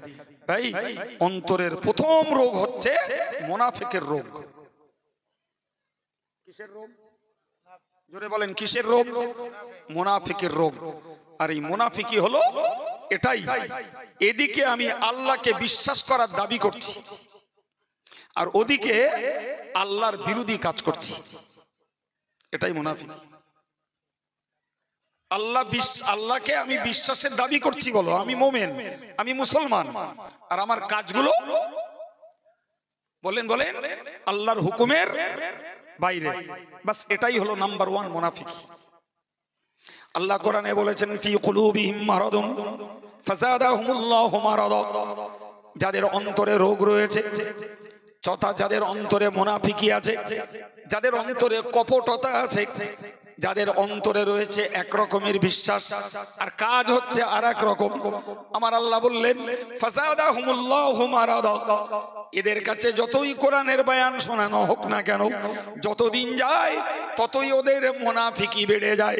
ভাই অন্তরের প্রথম রোগ হচ্ছে মুনাফিকের রোগ। কিসের রোগ? জোরে বলেন, কিসের রোগ? মুনাফিকের রোগ। আর এই মুনাফিকি হলো এটাই, এদিকে আমি আল্লাহকে বিশ্বাস করার দাবি করছি আর ওদিকে আল্লাহর বিরোধী কাজ করছি, এটাই মুনাফিক। আল্লাহকে আমি বিশ্বাসের দাবি করছি, বলো আমি মুমিন, আমি মুসলমান, আর আমার কাজগুলো বলেন বলেন আল্লাহর হুকুমের বাইরে। বাস এটাই হলো নাম্বার 1 মুনাফিকি। আল্লাহ কোরআনে বলেছেন ফি কুলুবিহিম মারাদুন ফাযাদাহুমুল্লাহু মারাদা, যাদের অন্তরে রোগ রয়েছে, তথা যাদের অন্তরে মুনাফিকি আছে, যাদের অন্তরে কপটতা আছে, যাদের অন্তরে রয়েছে এক রকমের বিশ্বাস আর কাজ হচ্ছে আরেক রকম, আমার আল্লাহ বললেন ফাযাদাহুমুল্লাহু মারাদা, এদের কাছে যতই কোরআনের বয়ান শোনানো হোক না কেন, যতদিন যায় ততই ওদের মুনাফিকি বেড়ে যায়।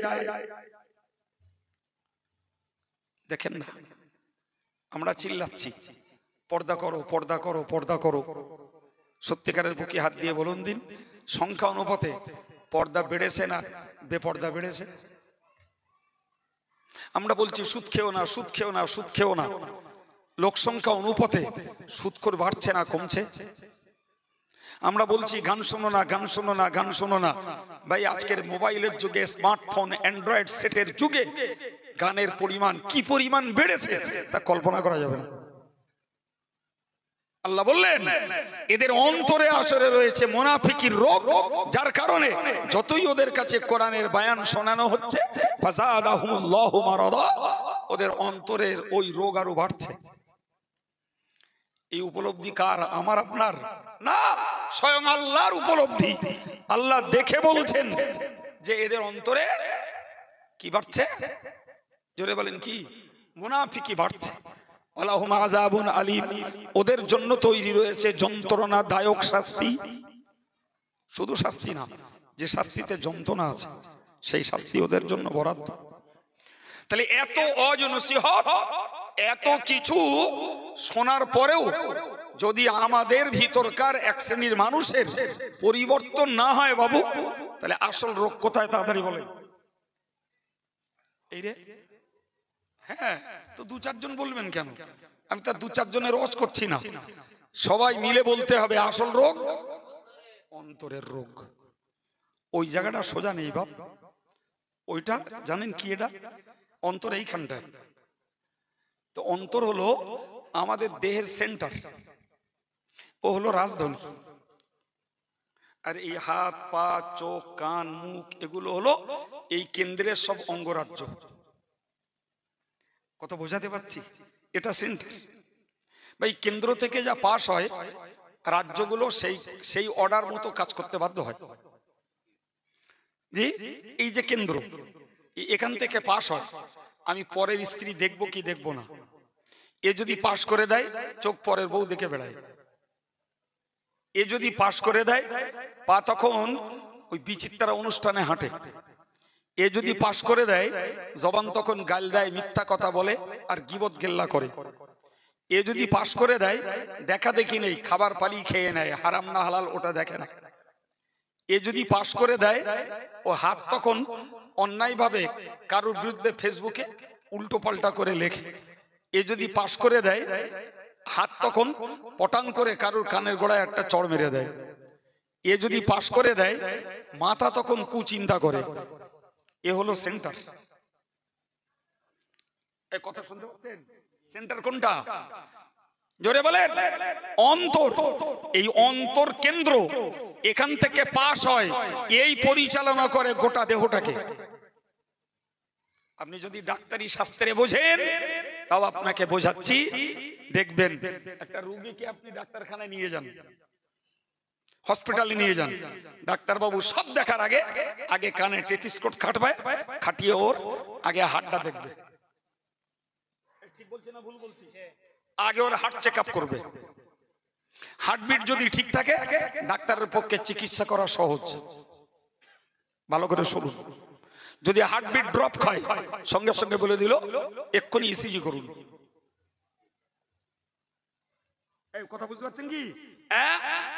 দেখেন না, আমরা চিল্লাচ্ছি পর্দা করো পর্দা করো পর্দা করো, সত্যিকারের বুকে হাত দিয়ে বলুন দিন, সংখ্যা অনুপাতে পর্দা বেড়েছে না বেপর্দা বেড়েছে? আমরা বলছি সুদ খেও না, সুদ খেও না, সুদ খেও না, লোক সংখ্যা অনুপাতে সুদখোর বাড়ছে না কমছে? আমরা বলছি গান শোনো না, গান শোনো না, গান শোনো না। ভাই আজকের মোবাইলের যুগে, স্মার্টফোন, অ্যান্ড্রয়েড সেটের যুগে গানের পরিমাণ কি পরিমাণ বেড়েছে তা কল্পনা করা যাবে না। আল্লাহ বললেন এদের অন্তরে আসরে রয়েছে মুনাফিকির রোগ, যার কারণে যতই ওদের কাছে কোরআনের বয়ান শোনানো হচ্ছে ফাযাদাহুমুল্লাহু মারাদা, ওদের অন্তরের ওই রোগ আরো বাড়ছে। এই উপলব্ধি কার? আমার আপনার না, স্বয়ং আল্লাহর উপলব্ধি। আল্লাহ দেখে বলছেন যে এদের অন্তরে কি বাড়ছে? জোরে বলেন কি? মুনাফিকি বাড়ছে। ওয়ালাহুম আযাবুন আলীম, ওদের জন্য তৈরি রয়েছে যন্ত্রণাদায়ক শাস্তি। শুধু শাস্তি না, যে শাস্তিতে যন্ত্রণা আছে সেই শাস্তি ওদের জন্য বরাদ্দ। তাহলে এত ওয়াজ নসিহত, এত কিছু শোনার পরেও যদি আমাদের ভিতরকার এক শ্রেণীর মানুষের পরিবর্তন না হয় বাবু, তাহলে আসল রোগ কোথায়? তাড়াতাড়ি বলেন। এই রে, হ্যাঁ তো 2-4 জন বলবেন কেন? আমি তার 2-4 জনের রোজ করছি না, সবাই মিলে বলতে হবে আসল রোগ অন্তরের রোগ। ওই জায়গাটা সোজা নেই বাপ। ওইটা জানেন কি? এটা অন্তর এইখানটায়। তো অন্তর হলো আমাদের দেহের সেন্টার, ও হলো রাজধানী। আর এই হাত পা চোখ কান মুখ এগুলো হলো এই কেন্দ্রের সব অঙ্গরাজ্য। কত বোঝাতে পারছি? এটা সেন্টার। ভাই কেন্দ্র থেকে যা পাস হয় রাজ্যগুলো সেই অর্ডার মতো কাজ করতে বাধ্য হয়। জি, এই যে কেন্দ্র এখান থেকে পাস হয়, আমি পরের স্ত্রী দেখবো কি দেখবো না, এ যদি পাস করে দেয় চোখ পরের বউ দেখে বেড়ায়। এ যদি পাস করে দেয় পা তখন ওই বিচিত্রা অনুষ্ঠানে হাঁটে। এ যদি পাস করে দেয় জবান তখন গাল দেয়, মিথ্যা কথা বলে আর গীবত গেল্লা করে। এ যদি পাস করে দেয় দেখা দেখি নেই, খাবার পালি খেয়ে নেয়, হারাম না হালাল ওটা দেখে না। এ যদি পাস করে দেয় ও হাত তখন অন্যায়ভাবে কারোর বিরুদ্ধে ফেসবুকে উল্টো পাল্টা করে লেখে। এ যদি পাস করে দেয় হাত তখন পটাং করে কারোর কানের গোড়ায় একটা চড় মেরে দেয়। এ যদি পাস করে দেয় মাথা তখন কুচিন্তা করে। এ হলো সেন্টার। এই কথা শুনতে পাচ্ছেন? সেন্টার কোনটা? জোরে বলেন। অন্তর। এই অন্তর কেন্দ্র, এখান থেকে পাস হয়, এই পরিচালনা করে গোটা দেহটাকে। আপনি যদি ডাক্তারি শাস্ত্রে বোঝেন তাও আপনাকে বোঝাচ্ছি, দেখবেন একটা রোগীকে আপনি ডাক্তারখানায় নিয়ে যান, হসপিটালে নিয়ে যান, ডাক্তার বাবু সব দেখার আগে আগে কানে টেথিস্কোপ খাটবে, খাটিয়ে ওর আগে হাড়টা দেখবে। ঠিক বলছি না ভুল বলছি? আগে ওর হার্ট চেক আপ করবে। হার্টবিট যদি ঠিক থাকে ডাক্তারের পক্ষে চিকিৎসা করা সহজ। ভালো করে শুনুন। যদি হার্টবিট ড্রপ খায় সঙ্গে সঙ্গে বলে দিল এক্ষুনি ইসিজি করুন। এই কথা বুঝতে পারছেন কি?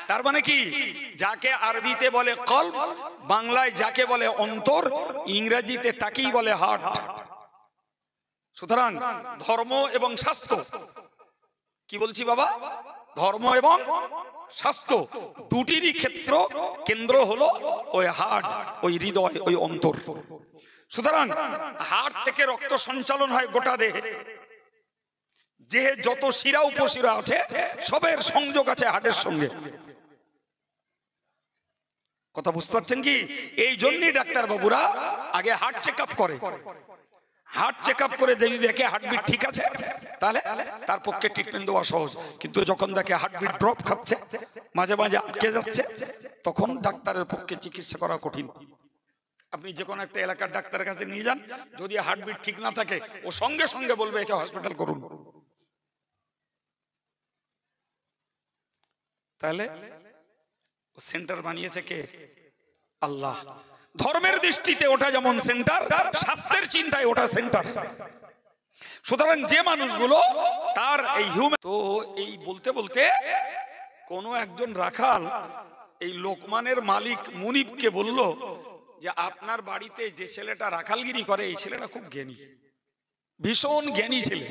তার মানে কি, যাকে আরবিতে বলে কলব, বাংলায় যাকে বলে অন্তর, ইংরেজিতে তাকেই বলে হার্ট। সুতরাং ধর্ম এবং স্বাস্থ্য, কি বলছি বাবা, ধর্ম এবং স্বাস্থ্য দুটিরই ক্ষেত্র কেন্দ্র হলো ওই হার্ট, ওই হৃদয়, ওই অন্তর। সুতরাং হার্ট থেকে রক্ত সঞ্চালন হয় গোটা দেহে। যে যত শিরা উপশিরা আছে সবের সংযোগ আছে হার্টের সঙ্গে। কথা বুঝতে পারছেন কি? এই জন্যই ডাক্তার বাবুরা আগে হার্ট চেক আপ করে। হার্ট চেক আপ করে যদি দেখে হার্টবিট ঠিক আছে তাহলে তার পক্ষে ট্রিটমেন্ট দেওয়া সহজ। কিন্তু যখন দেখে হার্টবিট ড্রপ খাচ্ছে, মাঝে মাঝে আটকে যাচ্ছে, তখন ডাক্তারের পক্ষে চিকিৎসা করা কঠিন। আপনি যে কোনো একটা এলাকার ডাক্তারের কাছে নিয়ে যান, যদি হার্টবিট ঠিক না থাকে ও সঙ্গে সঙ্গে বলবে একে হসপিটাল করুন। তাহলে সেন্টার বানিয়েছে কে? আল্লাহ। ধর্মের দৃষ্টিতে ওটা যেমন সেন্টার, স্বাস্থ্যের চিন্তায় ওটা সেন্টার। সুতরাং যে মানুষগুলো তার এই হিউম্যান, তো এই বলতে বলতে কোন একজন রাখাল এই লোকমানের মালিক মুনিবকে বলল যে আপনার বাড়িতে যে ছেলেটা রাখালগিরি করে এই ছেলেটা খুব জ্ঞানী, ভীষণ জ্ঞানী ছেলে।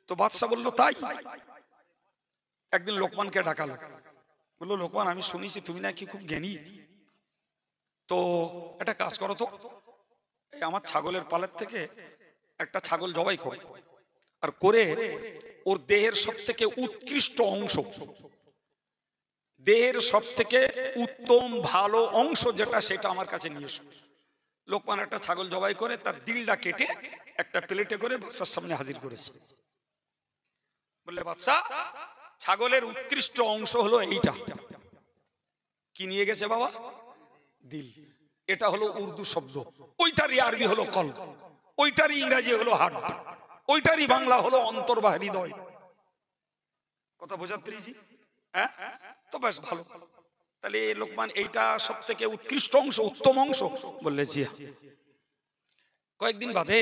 তো বাদশা বলল তাই? একদিন লোকমানকে ডাকালো, বললো লোকমান আমি শুনেছি তুমি নাকি খুব জ্ঞানী, তো একটা কাজ করো তো, এই আমার ছাগলের পালের থেকে একটা ছাগল জবাই করো, আর করে ওর দেহের সব থেকে উৎকৃষ্ট অংশ, দেহের সব থেকে উত্তম ভালো অংশ যেটা সেটা আমার কাছে নিয়ে এসো। লোকমান একটা ছাগল জবাই করে তার দিলটা কেটে একটা প্লেটে করে বাদশার সামনে হাজির করেছে। বললে বাদশা ছাগলের উৎকৃষ্ট অংশ হলো এইটা। কি নিয়ে গেছে বাবা? দিল। এটা হলো উর্দু শব্দ, ওইটারই আরবি হলো কলব, ওইটারই ইংরেজি হলো হার্ট, ওইটারই বাংলা হলো অন্তর বা হৃদয়। কথা বোঝাতে পেরেছি? হ্যাঁ, তো বেশ ভালো। তাহলে লোকমান এইটা সব থেকে উৎকৃষ্ট অংশ, উত্তম অংশ? বললে জি। কয়েকদিন বাদে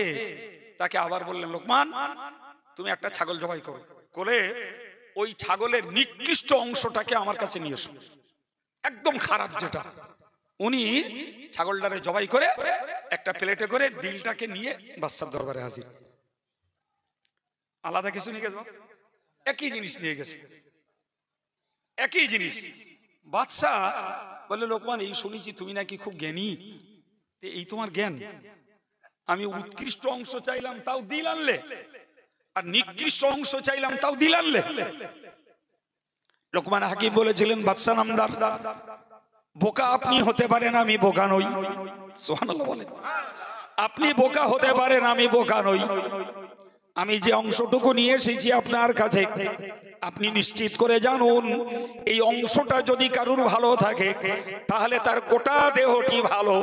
তাকে আবার বললেন লোকমান তুমি একটা ছাগল জবাই করো, করে ওই ছাগলের নিকৃষ্ট অংশটাকে আমার কাছে নিয়ে এসো, একদম খারাপ যেটা। উনি ছাগলটারে জবাই করে একটা প্লেটে করে দিলটাকে নিয়ে বাদশার দরবারে হাজির। আলাদা কিছু নিয়ে গেছে, একই জিনিস নিয়ে গেছে, একই জিনিস। বাদশা বললে লোকমান এই শুনেছি তুমি নাকি খুব জ্ঞানী, এই তোমার জ্ঞান? আমি উৎকৃষ্ট অংশ চাইলাম তাও দিল আনলে, আর নিকৃষ্ট অংশ চাইলাম তাও দিল আনলে। লোকমান হাকিম বলেছিলেন, বাদশা নামদার, বোকা আপনি হতে পারেন, আমি বোকা নই। সুবহানাল্লাহ বলেন। আপনি বোকা হতে পারেন, আমি বোকা নই। আমি যে অংশটুকু নিয়ে এসেছি আপনার কাছে, আপনি নিশ্চিত করে জানুন, এই অংশটা যদি কারুর ভালো থাকে তাহলে তার গোটা দেহটি ভালো।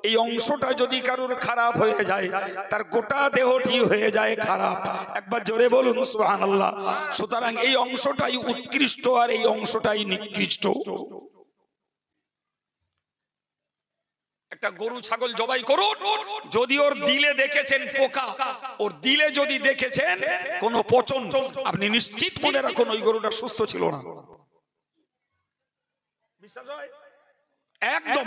এই অংশটা যদি কারুর খারাপ হয়ে যায়, তার গোটা দেহটি হয়ে যায় খারাপ। একবার জোরে বলুন সুবহানাল্লাহ। সুতরাং এই অংশটাই উৎকৃষ্ট আর এই অংশটাই নিকৃষ্ট। একটা গরু ছাগল জবাই করুন, যদি ওর দিলে দেখেছেন পোকা, ওর দিলে যদি দেখেছেন কোন পচন, আপনি নিশ্চিত মনে রাখুন ওই গরুটা সুস্থ ছিল না। বিশ্বাস হয়? একদম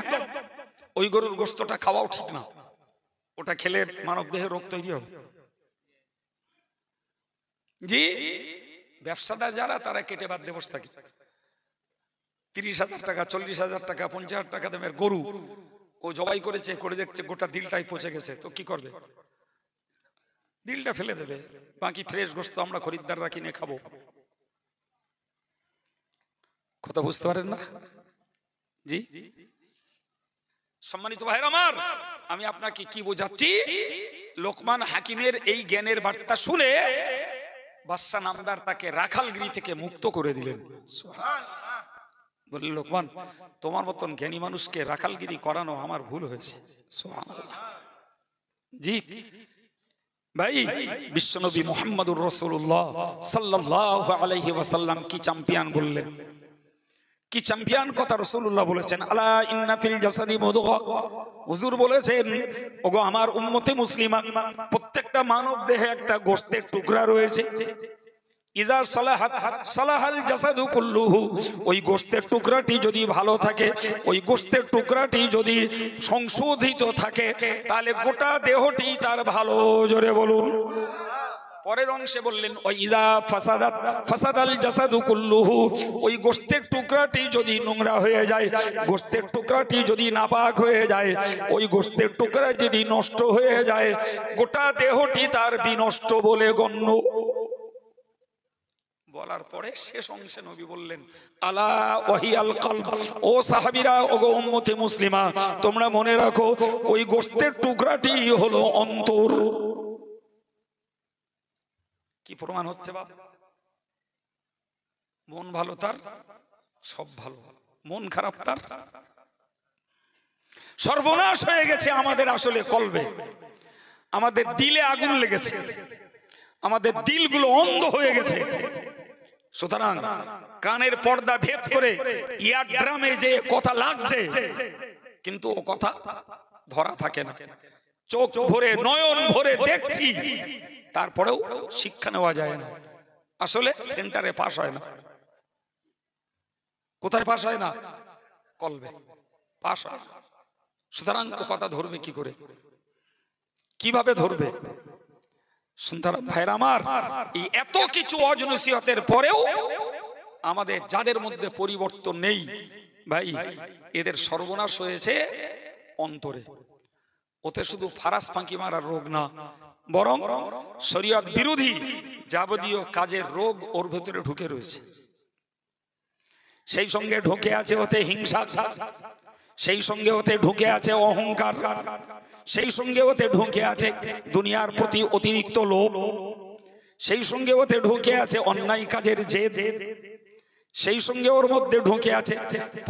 ওই গরুর গোশতটা খাওয়াও ঠিক না। ওটা খেলে মানব দেহে রোগ তৈরি হবে। জি, ব্যবসাদার যারা, তারা কেটে বাদ দিয়ে বসে থাকে। 30,000 টাকা, 40,000 টাকা, 50,000 টাকা দামের গরু ও জবাই করেছে, করে দেখছে গোটা দিলটাই পচে গেছে, তো কি করবে? দিলটা ফেলে দেবে, বাকি ফ্রেশ গোশত আমরা খরিদ্দাররা কিনে খাবো। কথা বুঝতে পারেন না? জি, সম্মানিত ভাইরা আমার, আমি আপনাকে কি বোঝাচ্ছি, লোকমান হাকিমের এই জ্ঞানের বার্তা শুনে বাদশা নামদার তাকে রাখালগিরি থেকে মুক্ত করে দিলেন। বললেন, লোকমান, তোমার মতন জ্ঞানী মানুষকে রাখালগিরি করানো আমার ভুল হয়েছে। সুবহানাল্লাহ। জি ভাই, বিশ্বনবী মুহাম্মদুর রাসূলুল্লাহ সাল্লাল্লাহু আলাইহি ওয়াসাল্লাম কি চ্যাম্পিয়ন বললেন, কি চ্যাম্পিয়ন কথা রাসূলুল্লাহ বলেছেন। আলা ইন্না ফিল জাসাদি মুদগা, হুজুর বলেছেন, ওগো আমার উম্মতে মুসলিমা, প্রত্যেকটা মানব দেহে একটা গোশতের টুকরা রয়েছে। ইজা সালাহাত সালাহাল জাসাদু কুল্লুহু, ওই গোশতের টুকরাটি যদি ভালো থাকে, ওই গোশতের টুকরাটি যদি সংশোধিত থাকে, তাহলে গোটা দেহটি তার ভালো। জোরে বলুন। পরের অংশে বললেন, ওই ইজা ফাসাদাত ফাসাদাল জাসাদু কুল্লুহু, ওই গোশতের টুকরাটি যদি নোংরা হয়ে যায়, গোশতের টুকরাটি যদি নাপাক হয়ে যায়, ওই গোশতের টুকরা যদি নষ্ট হয়ে যায়, গোটা দেহটি তার বিনষ্ট বলে গণ্য। বলার পরে শেষ অংশে নবী বললেন, আলা ওয়াহিয়াল কলব, ও সাহাবীরা, ওগো উম্মতে মুসলিমা, তোমরা মনে রাখো, ওই গোশতের টুকরাটি হলো অন্তর। কি প্রমাণ হচ্ছে বাপ? মন ভালো তার সব ভালো, মন খারাপ তার সর্বনাশ হয়ে গেছে। আমাদের আসলে কলবে, আমাদের দিলে আগুন লেগেছে, আমাদের দিলগুলো অন্ধ হয়ে গেছে। সুতরাং কানের পর্দা ভেদ করে ইয়ার ড্রামে যে কথা লাগছে, কিন্তু ও কথা ধরা থাকে না। চোখ ভরে নয়ন ভরে দেখছি, তারপরেও শিক্ষা নেওয়া যায় না। আসলে সেন্টারে পাস হয় না। কোথায় পাস হয় না? কলবে পাস হয়। সুতরাং ও কথা ধরবে কি করে, কিভাবে ধরবে? সুতরাং ভাইরা আমার, এই এত কিছু অজনসিহতের পরেও আমাদের যাদের মধ্যে পরিবর্তন নেই, ভাই, এদের সর্বনাশ হয়েছে অন্তরে। ওতে শুধু ফারাস ফাঁকি মারার রোগ না, বরং শরীয়ত বিরোধী যাবতীয় কাজের রোগ ওর ভেতরে ঢুকে রয়েছে। সেই সঙ্গে ঢুকে আছে ওতে হিংসা, সেই সঙ্গে ওতে ঢুকে আছে অহংকার, সেই সঙ্গে ওতে ঢুকে আছে দুনিয়ার প্রতি অতিরিক্ত লোভ, সেই সঙ্গে ওতে ঢুকে আছে অন্যায় কাজের জেদ, সেই সঙ্গে ওর মধ্যে ঢুকে আছে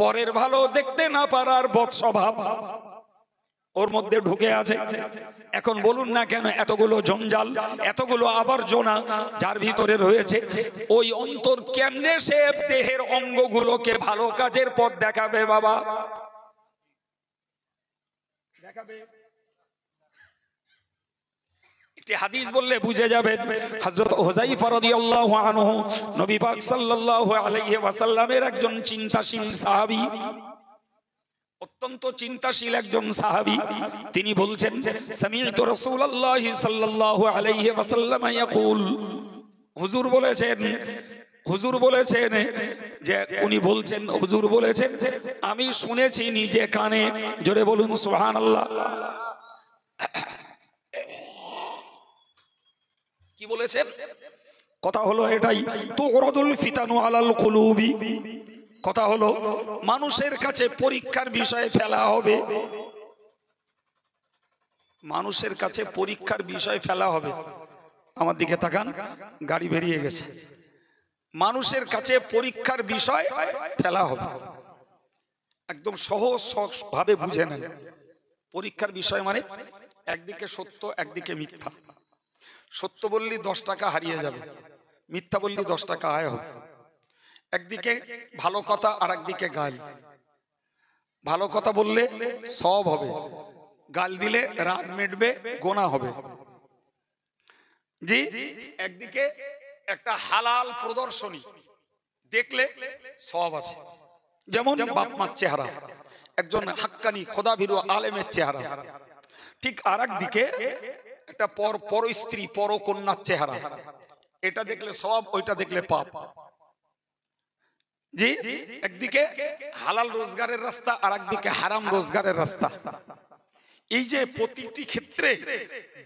পরের ভালো দেখতে না পারার বদ স্বভাব, ওর মধ্যে ঢুকে আছে। এখন বলুন না কেন এতগুলো জঞ্জাল, এতগুলো আবর্জনা যার ভিতরে রয়েছে, ওই অন্তর কেমনে সে দেহের অঙ্গগুলোকে ভালো কাজের পথ দেখাবে? বাবা দেখাবে। একটি হাদিস বললে বুঝে যাবেন। হযরত হুযায়ফা রাদিয়াল্লাহু আনহু, নবী পাক সাল্লাল্লাহু আলাইহি ওয়াসাল্লামের একজন চিন্তাশীল সাহাবী, অত্যন্ত চিন্তাশীল একজন সাহাবী, তিনি বলছেন, সামি'তু রাসূলুল্লাহি সাল্লাল্লাহু আলাইহি ওয়াসাল্লাম ইয়াকুল, হুজুর বলেছেন, হুজুর বলেছেন যে, উনি বলছেন, হুজুর বলেছেন, আমি শুনেছি নিজে কানে। জোরে বলুন সুবহানাল্লাহ। কি বলেছেন? কথা হলো এটাই, তুরদুল ফিতানু আলাল কুলুবি, কথা হলো মানুষের কাছে পরীক্ষার বিষয়ে ফেলা হবে, মানুষের কাছে পরীক্ষার বিষয় ফেলা হবে। আমার দিকে তাকান, গাড়ি বেরিয়ে গেছে। মানুষের কাছে পরীক্ষার বিষয় ফেলা হবে, একদম সহজ ভাবে বুঝে নেন। পরীক্ষার বিষয় মানে একদিকে সত্য, একদিকে মিথ্যা। সত্য বললি 10 টাকা হারিয়ে যাবে, মিথ্যা বললি 10 টাকা আয় হবে। একদিকে ভালো কথা, আর একদিকে গাল। ভালো কথা বললে সব হবে, গাল দিলে রাগ মিটবে, গোনা হবে। জি, একদিকে একটা হালাল প্রদর্শনী, দেখলে সব আছে, যেমন বাপ মার চেহারা, একজন হাক্কানি খোদাভীরু আলেমের চেহারা। ঠিক আর একদিকে একটা পর স্ত্রী, পর কন্যার চেহারা, এটা দেখলে সব, ওইটা দেখলে পাপ। জি, একদিকে হালাল রোজগারের রাস্তা, আর একদিকে হারাম রোজগারের রাস্তা। এই যে প্রতিটি ক্ষেত্রে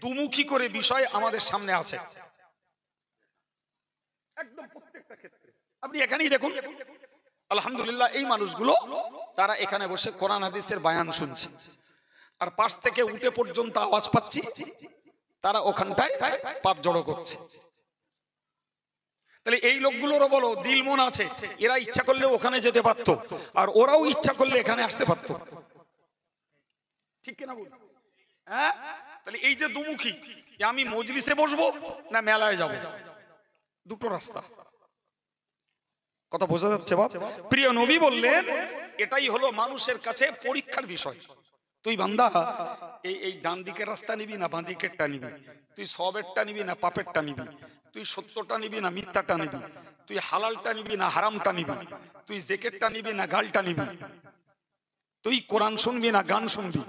দুমুখী করে বিষয় আমাদের সামনে আছে, একদম প্রত্যেকটা ক্ষেত্রে। আপনি এখানেই দেখুন, আলহামদুলিল্লাহ, এই মানুষগুলো তারা এখানে বসে কোরআন হাদিসের বায়ান শুনছে, আর পাশ থেকে উঠে পর্যন্ত আওয়াজ পাচ্ছি তারা ওখানটায় পাপ জড়ো করছে। তাহলে এই লোকগুলোরও বলো দিল মন আছে, এরা ইচ্ছা করলে ওখানে যেতে পারতো, আর ওরাও ইচ্ছা করলে এখানে আসতে পারতো, ঠিক কিনা বল? হ্যাঁ, তাহলে এই যে দুমুখী, আমি মজলিসে বসবো না মেলায় যাব, দুটো রাস্তা। কথা বোঝা যাচ্ছে বাপ? প্রিয় নবী বললেন এটাই হলো মানুষের কাছে পরীক্ষার বিষয়। তুই বান্দা এই ডান দিকের রাস্তা নিবি না বাঁ দিকেরটা নিবি, তুই সবেরটা নিবি না পাপেরটা নিবি, তুই সত্যটা নিবি না মিথ্যাটা নিবি, তুই হালালটা নিবি না হারামটা নিবি, তুই জেকেটটা নিবি না গালটা নিবি, তুই কোরআন শুনবি না গান শুনবি।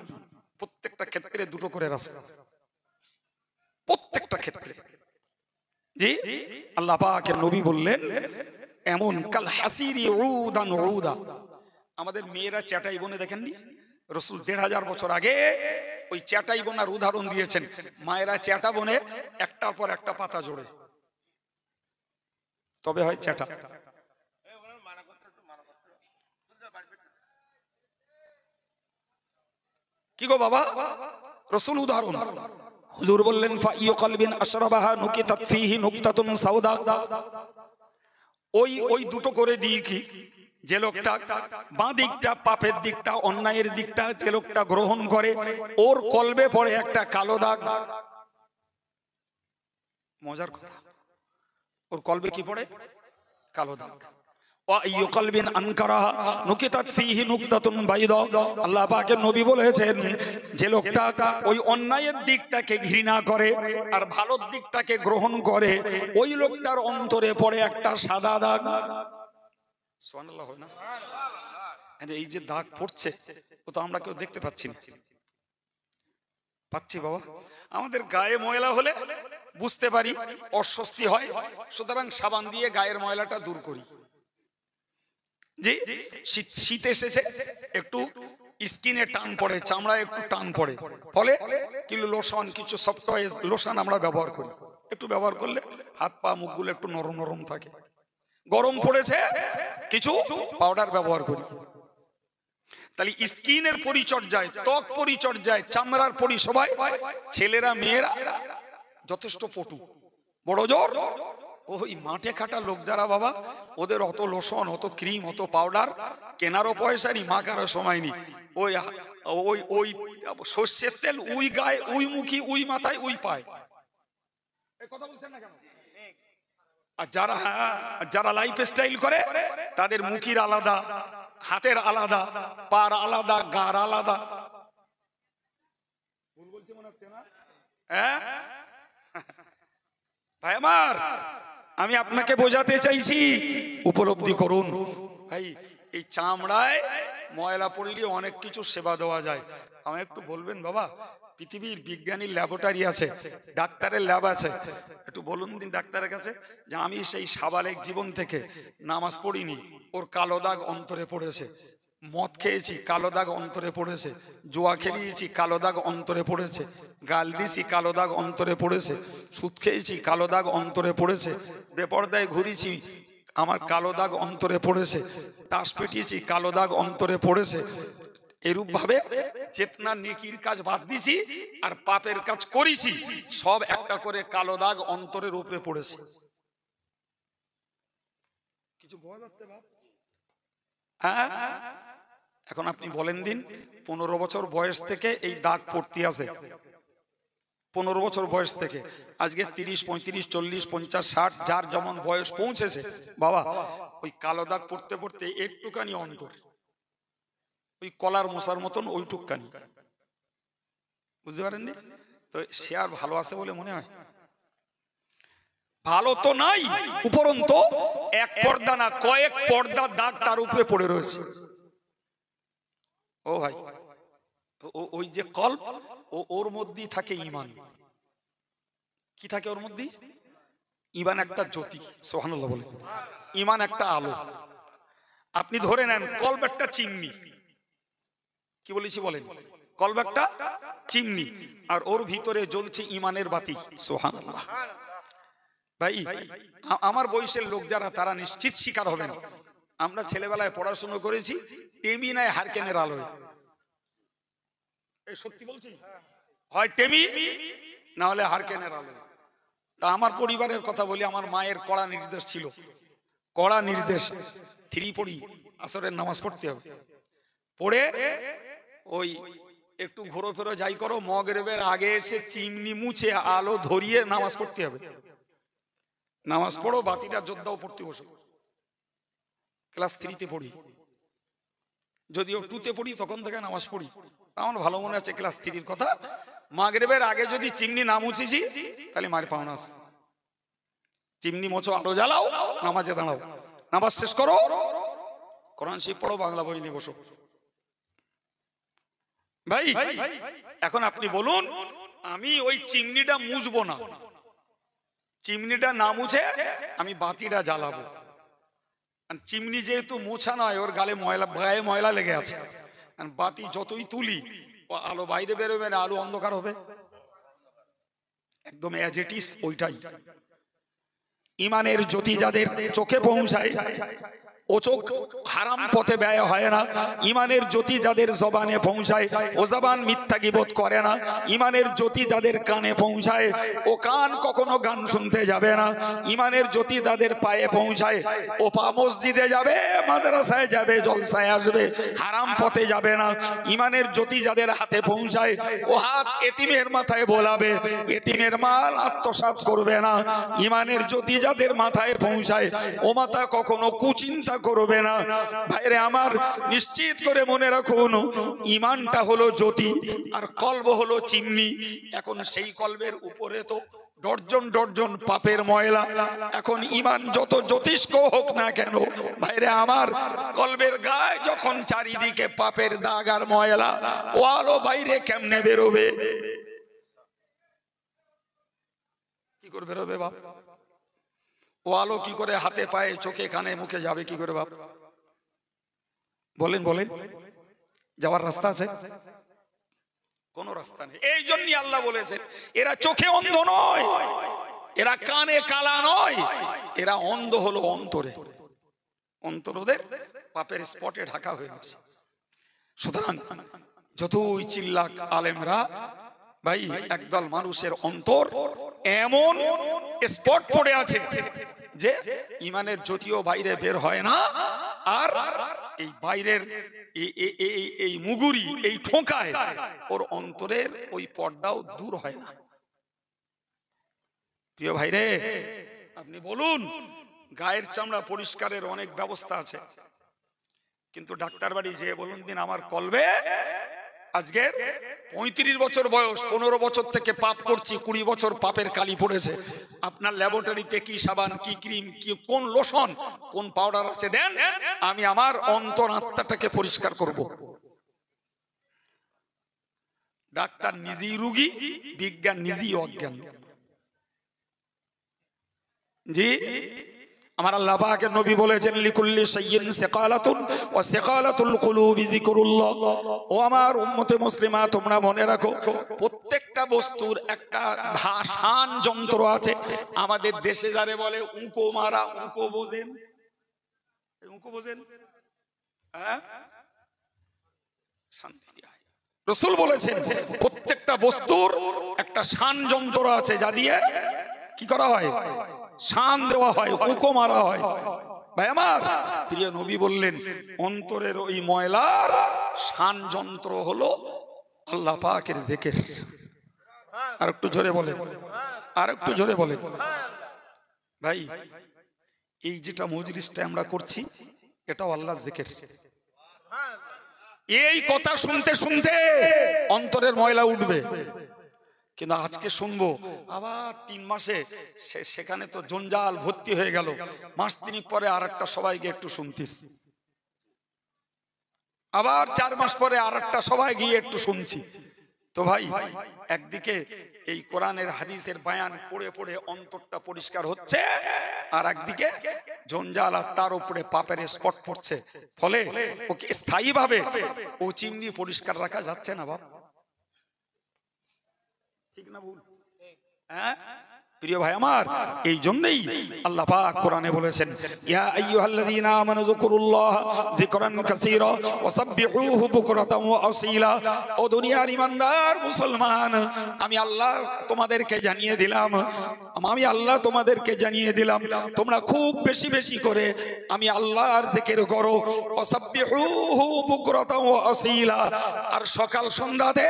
প্রত্যেকটা ক্ষেত্রে দুটো করে রাস্তা, প্রত্যেকটা ক্ষেত্রে। জি, আল্লাহ পাকের নবী বললেন এমন কাল হাসিরি উদান উদা। আমাদের মেয়েরা চ্যাটাই বনে দেখেননি? রাসূল ১৫০০ বছর আগে ওই চ্যাটাই বোনার উদাহরণ দিয়েছেন। মায়েরা চ্যাটা বনে একটার পর একটা পাতা জোড়ে, তবে হয় চ্যাটা। কি গো বাবা, রাসূল উদাহরণ। হুজুর বললেন ফাইয়ু কলবিন আশরাবাহা নুকিতাত ফীহি নুকতাতুন সাউদা। ওই দুটো করে দিই কি, যে লোকটা বাঁ দিকটা পাপের দিকটা অন্যায়ের দিকটা যে লোকটা গ্রহণ করে, ওর কলবে পড়ে একটা কালো দাগ। মজার কথা, ওর কলবে কি পড়ে? কালো দাগ। আল্লাহ পাকের নবী বলেছেন যে লোকটা ওই অন্যায়ের দিকটাকে ঘৃণা করে আর ভালোর দিকটাকে গ্রহণ করে, ওই লোকটার অন্তরে পড়ে একটা সাদা দাগ। সুবহানাল্লাহ হয় না? এই যে দাগ পড়ছে, ও তো আমরা কেউ দেখতে পাচ্ছি না। পাচ্ছি বাবা? আমাদের গায়ে ময়লা হলে বুঝতে পারি, অস্বস্তি হয়, সুতরাং সাবান দিয়ে গায়ের ময়লাটা দূর করি। জি, শীত এসেছে, একটু স্কিনে টান পড়ে, চামড়ায় একটু টান পড়ে, ফলে কিছু লোশন, কিছু সফটওয়্যার লোশন আমরা ব্যবহার করি। একটু ব্যবহার করলে হাত পা মুখগুলো একটু নরম নরম থাকে। গরম পড়েছে, কিছু পাউডার ব্যবহার করি। তাহলে স্কিনের পরিচর্যায়, ত্বক পরিচর্যায়, চামড়ার পরিষেবায় ছেলেরা মেয়েরা যথেষ্ট পটু, বড় জোর। ওই মাঠে খাটা লোক যারা বাবা, ওদের অত লোশন, অত ক্রিম, অত পাউডার কেনারও পয়সা নেই, মাখারও সময় নেই। ওই ওই ওই সর্ষের তেল উই গায়ে, উই মুখী, উই মাথায়, উই পায়। কথা বলছেন না কেন? আর যারা লাইফ স্টাইল করে, তাদের মুখের আলাদা, হাতের আলাদা, পার আলাদা, গার আলাদা। ভুল বলছি মনে হচ্ছে না? হ্যাঁ ভাই আমার, আমি আপনাকে বোঝাতে চাইছি, উপলব্ধি করুন ভাই। এই চামড়ায় ময়লা পড়লে অনেক কিছু সেবা দেওয়া যায়। আমায় একটু বলবেন বাবা, পৃথিবীর বিজ্ঞানীর ল্যাবরেটরি আছে, ডাক্তারের ল্যাব আছে, একটু বলুন দিন ডাক্তারের কাছে যে আমি সেই সাবালেক জীবন থেকে নামাজ পড়িনি, ওর কালো দাগ অন্তরে পড়েছে, মদ খেয়েছি, কালো দাগ অন্তরে পড়েছে। জুয়া খেলিয়েছি, কালো দাগ অন্তরে পড়েছে। গাল দিয়েছি, কালো দাগ অন্তরে পড়েছে। সুদ খেয়েছি, কালো দাগ অন্তরে পড়েছে। বেপরদায় ঘুরেছি, আমার কালো দাগ অন্তরে পড়েছে। তাস পিটিয়েছি, কালো দাগ অন্তরে পড়েছে। এরূপ ভাবে চেতনা নেকির কাজ বাদ দিছি আর পাপের কাজ করেছি, সব একটা করে কালো দাগ অন্তরের উপরে পড়েছে। কিছু বলা যাচ্ছে বাপ? হ্যাঁ, এখন আপনি বলেন দিন, 15 বছর বয়স থেকে এই দাগ পড়তে আছে। 15 বছর বয়স থেকে আজকে 30, 35, 40, 50, 60 যার যেমন বয়স পৌঁছেছে বাবা, ওই কালো দাগ পড়তে পড়তে একটুখানি অন্তর, ওই কলার মশার মতন ওইটুকখানি, বুঝতে পারেননি তো? সে আর ভালো আছে বলে মনে হয়? ভালো তো নাই, উপরন্ত এক পর্দা না কয়েক পর্দা দাগ তার উপরে পড়ে রয়েছে। ও ভাই, ওই যে কল্প, ওর মধ্যেই থাকে ঈমান। কি থাকে ওর মধ্যে? ঈমান একটা জ্যোতি, সুবহানাল্লাহ বলে। ঈমান একটা আলো। আপনি ধরে নেন কল্প একটা চিমনি, কি বলেছি বলেন? কল্প একটা চিমনি, আর ওর ভিতরে জ্বলছে ঈমানের বাতি, সুবহানাল্লাহ। ভাই, আমার বয়সের লোক যারা, তারা নিশ্চিত শিকার হবেন। আমরা ছেলেবেলায় পড়াশোনা করেছি টেমি নাই হারকেনের আলোয়। এই সত্যি বলছি, হয় টেমি না হলে হারকেনের আলোয়। তা আমার পরিবারের কথা বলি, আমার মায়ের কড়া নির্দেশ ছিল, কড়া নির্দেশ, 3 পড়ি, আসরের নামাজ পড়তে হবে। পড়ে ওই একটু ঘোরোফেরো যাই করো, মগরিবের আগে এসে চিমনি মুছে আলো ধরিয়ে নামাজ পড়তে হবে। নামাজ পড়ো, বাতিটা যোদ্ধাও পড়তে বসো। ক্লাস 3-তে পড়ি, যদিও 2-তে পড়ি, তখন থেকে নামাজ পড়ি। আমার ভালো মনে আছে ক্লাস 3-র কথা। মাগরিবের আগে যদি চিমনি না মুছেছি তাহলে মার পাওনা আছে। চিমনি মোছো, আলো জ্বালাও, নামাজে দাঁড়াও, নামাজ শেষ করো, কোরআন শরীফ পড়ো, বাংলা বই নিয়ে বসো। ভাই, এখন আপনি বলুন, আমি ওই চিমনিটা মুছবো না, চিমনিটা না মুছে আমি বাতিটা জ্বালাবো। চিমনি যেহেতু মোছা নয়, ওর গায়ে ময়লা লেগে আছে। বাতি যতই তুলি, ও আলো বাইরে বেরোবে না, আলো অন্ধকার হবে। একদম অ্যাজ ইট ইজ ওইটাই। ঈমানের জ্যোতি যাদের চোখে পৌঁছায়, ও চোখ হারাম পথে ব্যয় হয় না। ঈমানের জ্যোতি যাদের জবানে পৌঁছায়, ও জবান মিথ্যা গীবত করে না। ঈমানের জ্যোতি যাদের কানে পৌঁছায়, ও কান কখনো গান শুনতে যাবে না। ঈমানের জ্যোতি যাদের পায়ে পৌঁছায়, ও পা মসজিদে যাবে, মাদ্রাসায় যাবে, জলসায় আসবে, হারাম পথে যাবে না। ঈমানের জ্যোতি যাদের হাতে পৌঁছায়, ও হাত এতিমের মাথায় বোলাবে, এতিমের মাল আত্মসাৎ করবে না। ঈমানের জ্যোতি যাদের মাথায় পৌঁছায়, ও মাথা কখনো কুচিন্তা করবে না। ভাইরে আমার, নিশ্চিত করে মনে রাখুন, ঈমানটা হলো জ্যোতি আর কলব হলো চিমনি। এখন সেই কলবের উপরে তো ডর্জন ডর্জন পাপের ময়লা। এখন ঈমান যত জ্যোতিষ্ক হোক না কেন, ভাইরে আমার, কলবের গায়ে যখন চারিদিকে পাপের দাগ আর ময়লা, ও আলো বাইরে কেমনে বেরোবে? কি করে বেরোবে বাপ? ও আলো কি করে হাতে পায়ে চোখে কানে মুখে যাবে কি করে বাপ? বলেন বলেন, যাওয়ার রাস্তা আছে? কোন রাস্তা নেই। এই জন্যই আল্লাহ বলেছেন, এরা চোখে অন্ধ নয়, এরা কানে কালা নয়, এরা অন্ধ হলো অন্তরে। অন্তর ওদের পাপের স্পটে ঢাকা হয়ে গেছে। সুতরাং যতই চিল্লাক আলেমরা, ভাই, একদল মানুষের অন্তর এমন স্পট পড়ে আছে যে ঈমানের জ্যোতিও বাইরে বের হয় না, আর এই বাইরের এই মুগুরি, এই ঠোঁকায় ওর অন্তরের ওই পর্দাও দূর হয় না। প্রিয় ভাইরে, আপনি বলুন, গায়ের চামড়া পরিষ্কারের অনেক ব্যবস্থা আছে, কিন্তু ডাক্তার বাড়ি যেয়ে বলুন দিন, আমার কলবে আজকের 35 বছর বয়স, 15 বছর থেকে পাপ করছি, 20 বছর পাপের কালি পড়েছে। আপনার ল্যাবরেটরিতে কি সাবান, কি ক্রিম, কি কোন লোশন, কোন পাউডার আছে, দেন, আমি আমার অন্তর আত্মাটাকে পরিষ্কার করব। ডাক্তার নিজেই রোগী, বিজ্ঞান নিজেই অজ্ঞান। জি, আমার আল্লাহ পাকের নবী বলেছেন লিকুল্লি শাইইন সিকালাতুন ওয়া সিকালাতুল কুলুবি যিকরুল্লাহ। ও আমার উম্মতে মুসলিমা, তোমরা মনে রাখো প্রত্যেকটা বস্তুর একটা ভাষান যন্ত্র আছে। আমাদের দেশে যারে বলে উঁকো মারা, উঁকো বোঝেন? উঁকো বোঝেন? হ্যাঁ, শান্তি দিয়া। রাসূল বলেছেন প্রত্যেকটা বস্তুর একটা শান যন্ত্র আছে, যা দিয়ে কি করা হয়? শান দেওয়া হয়, উঁকো মারা হয়। ভাই আমার প্রিয় নবী বললেন অন্তরের ওই ময়লার শান যন্ত্র হলো আল্লাহ পাকের জিকির। আর একটু জোরে বলেন, আর একটু জোরে বলেন। ভাই এই যেটা মজলিসটা আমরা করছি, এটাও আল্লাহর জিকির। এই কথা শুনতে শুনতে অন্তরের ময়লা উঠবে, কিন্তু আজকে শুনবো আবার 3 মাসে সেখানে তো জঞ্জাল ভর্তি হয়ে গেল, মাস 3 পরে আর একটা সবাই গিয়ে একটু শুনতিস, আবার 4 মাস পরে আর একটা সবাই গিয়ে একটু শুনছি। তো ভাই একদিকে এই কোরআনের হাদিসের বায়ান পড়ে পড়ে অন্তরটা পরিষ্কার হচ্ছে, আর একদিকে জঞ্জাল আর তার উপরে পাপের স্পট পড়ছে, ফলে ওকে স্থায়ীভাবে ও চিমনি পরিষ্কার রাখা যাচ্ছে না। বাপ ঠিক না ভুল? হ্যাঁ প্রিয় ভাই আমার, এই জন্যই আল্লাহ পাক কোরআনে বলেছেন ইয়া আইয়ুহাল্লাযীনা আমানু যিকুরুল্লাহ যিকরান কাসীরা ওয়াসাব্বিহুহু বুকরাতাও ওয়া আসীলা। ও দুনিয়ার ঈমানদার মুসলমান, আমি আল্লাহ তোমাদেরকে জানিয়ে দিলাম, আমি আল্লাহ তোমাদেরকে জানিয়ে দিলাম, তোমরা খুব বেশি বেশি করে আমি আল্লাহর জিকির করো। ওয়াসাব্বিহুহু বুকরাতাও ওয়া আসীলা, আর সকাল সন্ধ্যাতে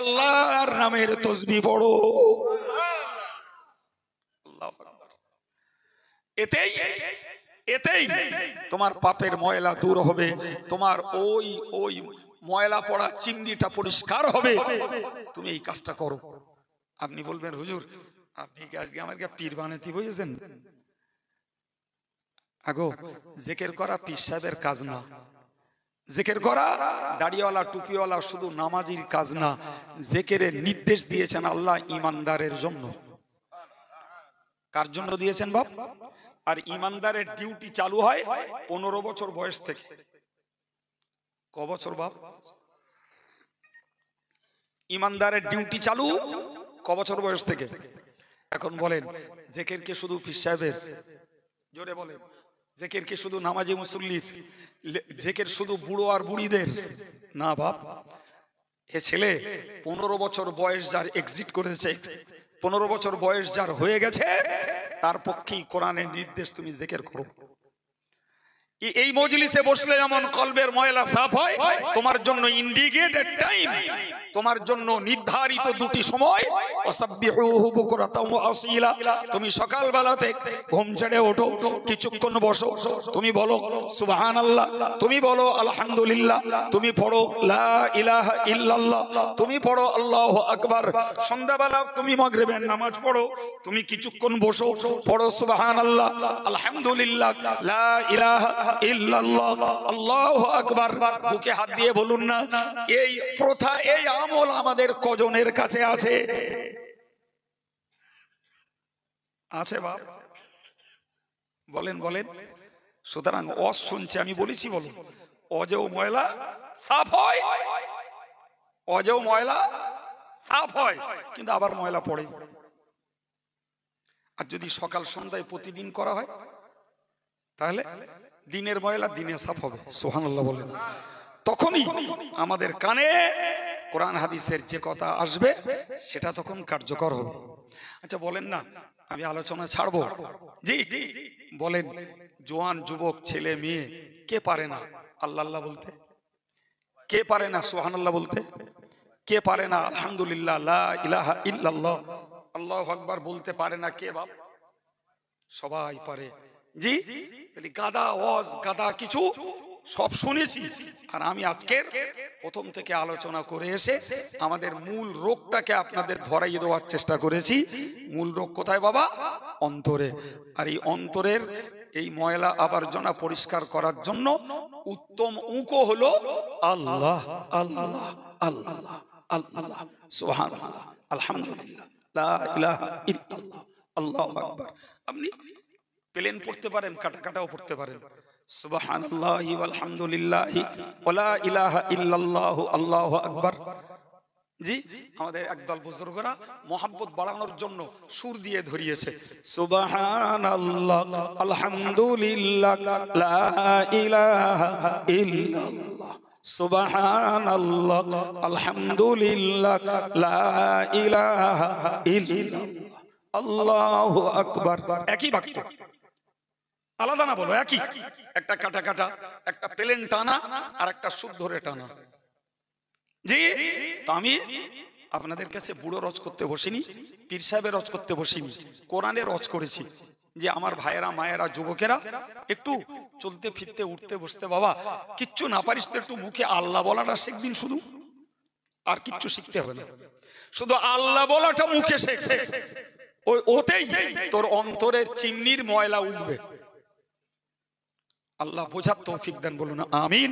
আল্লাহর নামের তাসবিহ পড়ো। এতেই এতেই তোমার পাপের ময়লা দূর হবে, তোমার ওই ওই ময়লা পড়া চিমনিটা পরিষ্কার হবে। তুমি এই কাজটা করো। আপনি বলবেন হুজুর আপনি কি আজকে আমাকে পীর বানাতে বলেছেন? আগো জিকির করা পীর সাহেবের কাজ না, জিকির করা দাড়িওয়ালা টুপিওয়ালা শুধু নামাজির কাজ না। জিকিরের নির্দেশ দিয়েছেন আল্লাহ ঈমানদারের জন্য। কার জন্য দিয়েছেন বাপ? আর ঈমানদারের ডিউটি চালু হয় 15 বছর বয়স থেকে। ক বছর বাপ? ঈমানদারের ডিউটি চালু ক বছর বয়স থেকে? এখন বলেন জিকির কি শুধু পীর সাহেবের? জোরে বলেন। জিকির কি শুধু নামাজি মুসল্লির? জিকির শুধু বুড়ো আর বুড়িদের? না বাপ, এ ছেলে 15 বছর বয়স যার এক্সিট করেছে, 15 বছর বয়স যার হয়ে গেছে, তার পক্ষেই কোরআনের নির্দেশ তুমি জিকির করো। এই মজলিসে বসলে যেমন কলবের ময়লা সাফ হয়, তোমার জন্য ইন্ডিকেটেড টাইম, তোমার জন্য নির্ধারিত দুটি সময়, ওয়াসাব্বিহুহু বুকরাতাও ওয়া আসীলা। তুমি সকালবেলাতে ঘুম ছেড়ে ওঠো, কিছুক্ষণ বসো, তুমি বলো সুবহানাল্লাহ, তুমি বলো আলহামদুলিল্লাহ, তুমি পড়ো লা ইলাহা ইল্লাল্লাহ, তুমি পড়ো আল্লাহু আকবার। সন্ধ্যাবেলা তুমি মাগরিবের নামাজ পড়ো, তুমি কিছুক্ষণ বসো, পড়ো সুবহানাল্লাহ, আলহামদুলিল্লাহ, লা ইলাহা ইল্লাল্লাহ, আল্লাহু আকবার। বুকে হাত দিয়ে বলুন না, এই প্রথা, এই আমল আমাদের কজনের কাছে আছে? আছে বাপ? বলেন বলেন। সুতরাং অজ শুনছে, আমি বলেছি বলুন, অজেও ময়লা সাফ হয়, অজেও ময়লা সাফ হয়, কিন্তু আবার ময়লা পড়ে। আর যদি সকাল সন্ধ্যায় প্রতিদিন করা হয়, তাহলে দিনের ময়লা দিনে সাফ হবে। সুবহানাল্লাহ বলেন। তখনই আমাদের কানে কোরআন হাদিসের যে কথা আসবে সেটা তখন কার্যকর হবে। আচ্ছা বলেন না, আমি আলোচনা ছাড়বো। জি বলেন, জোয়ান যুবক ছেলে মেয়ে কে পারে না আল্লাহ আল্লাহ বলতে? কে পারে না সুবহানাল্লাহ বলতে? কে পারে না আলহামদুলিল্লাহ লা ইলাহা ইল্লাল্লাহ আল্লাহু আকবার বলতে পারে না? কে বাপ? সবাই পারে। জি গাদা ওয়াজ, গাদা কিছু সব শুনেছি, আর আমি আজকের প্রথম থেকে আলোচনা করে এসে আমাদের মূল রোগটাকে আপনাদের ধরাইয়ে দেওয়ার চেষ্টা করেছি। মূল রোগ কোথায় বাবা? অন্তরে। আর এই অন্তরের এই ময়লা আবর্জনা পরিষ্কার করার জন্য উত্তম উঁকো হলো আল্লাহ আল্লাহ আল্লাহ আল্লাহ সুবহানাল্লাহ আলহামদুলিল্লাহ লা ইলাহা ইল্লাল্লাহ আল্লাহু আকবার। আপনি প্লেন পড়তে পারেন, কাটা কাটাও পড়তে পারেন। সুবহানাল্লাহি ওয়ালহামদুলিল্লাহি ওয়ালা ইলাহা ইল্লাল্লাহু আল্লাহু আকবার। জি, আমাদের একদল বুজুর্গরা মোহাব্বত বাড়ানোর জন্য সুর দিয়ে ধরিয়েছে, সুবহানাল্লাহ আলহামদুলিল্লাহ লা ইলাহা ইল্লাল্লাহ, সুবহানাল্লাহ আলহামদুলিল্লাহ লা ইলাহা ইল্লাল্লাহ, আল্লাহু আকবার। একই বাক্য, আলাদা না বলো, একই। একটা কাটা কাটা, একটা প্লেন টানা, আর একটা সুর ধরে টানা। জি, তো আমি আপনাদের কাছে বুড়ো রজ করতে বসিনি, পীর সাহেবের রজ করতে বসিনি, কোরআনের রজ করেছি। যে আমার ভাইয়েরা, মায়েরা, যুবকেরা, একটু চলতে ফিরতে উঠতে বসতে, বাবা কিচ্ছু না পারিস তো একটু মুখে আল্লাহ বলাটা শিখদিন, শুধু আর কিচ্ছু শিখতে হবে না, শুধু আল্লাহ বলাটা মুখে শেখ। ওতেই তোর অন্তরের চিমনির ময়লা উঠবে। আল্লাহ বোঝার তৌফিক দেন, বলুন আমিন।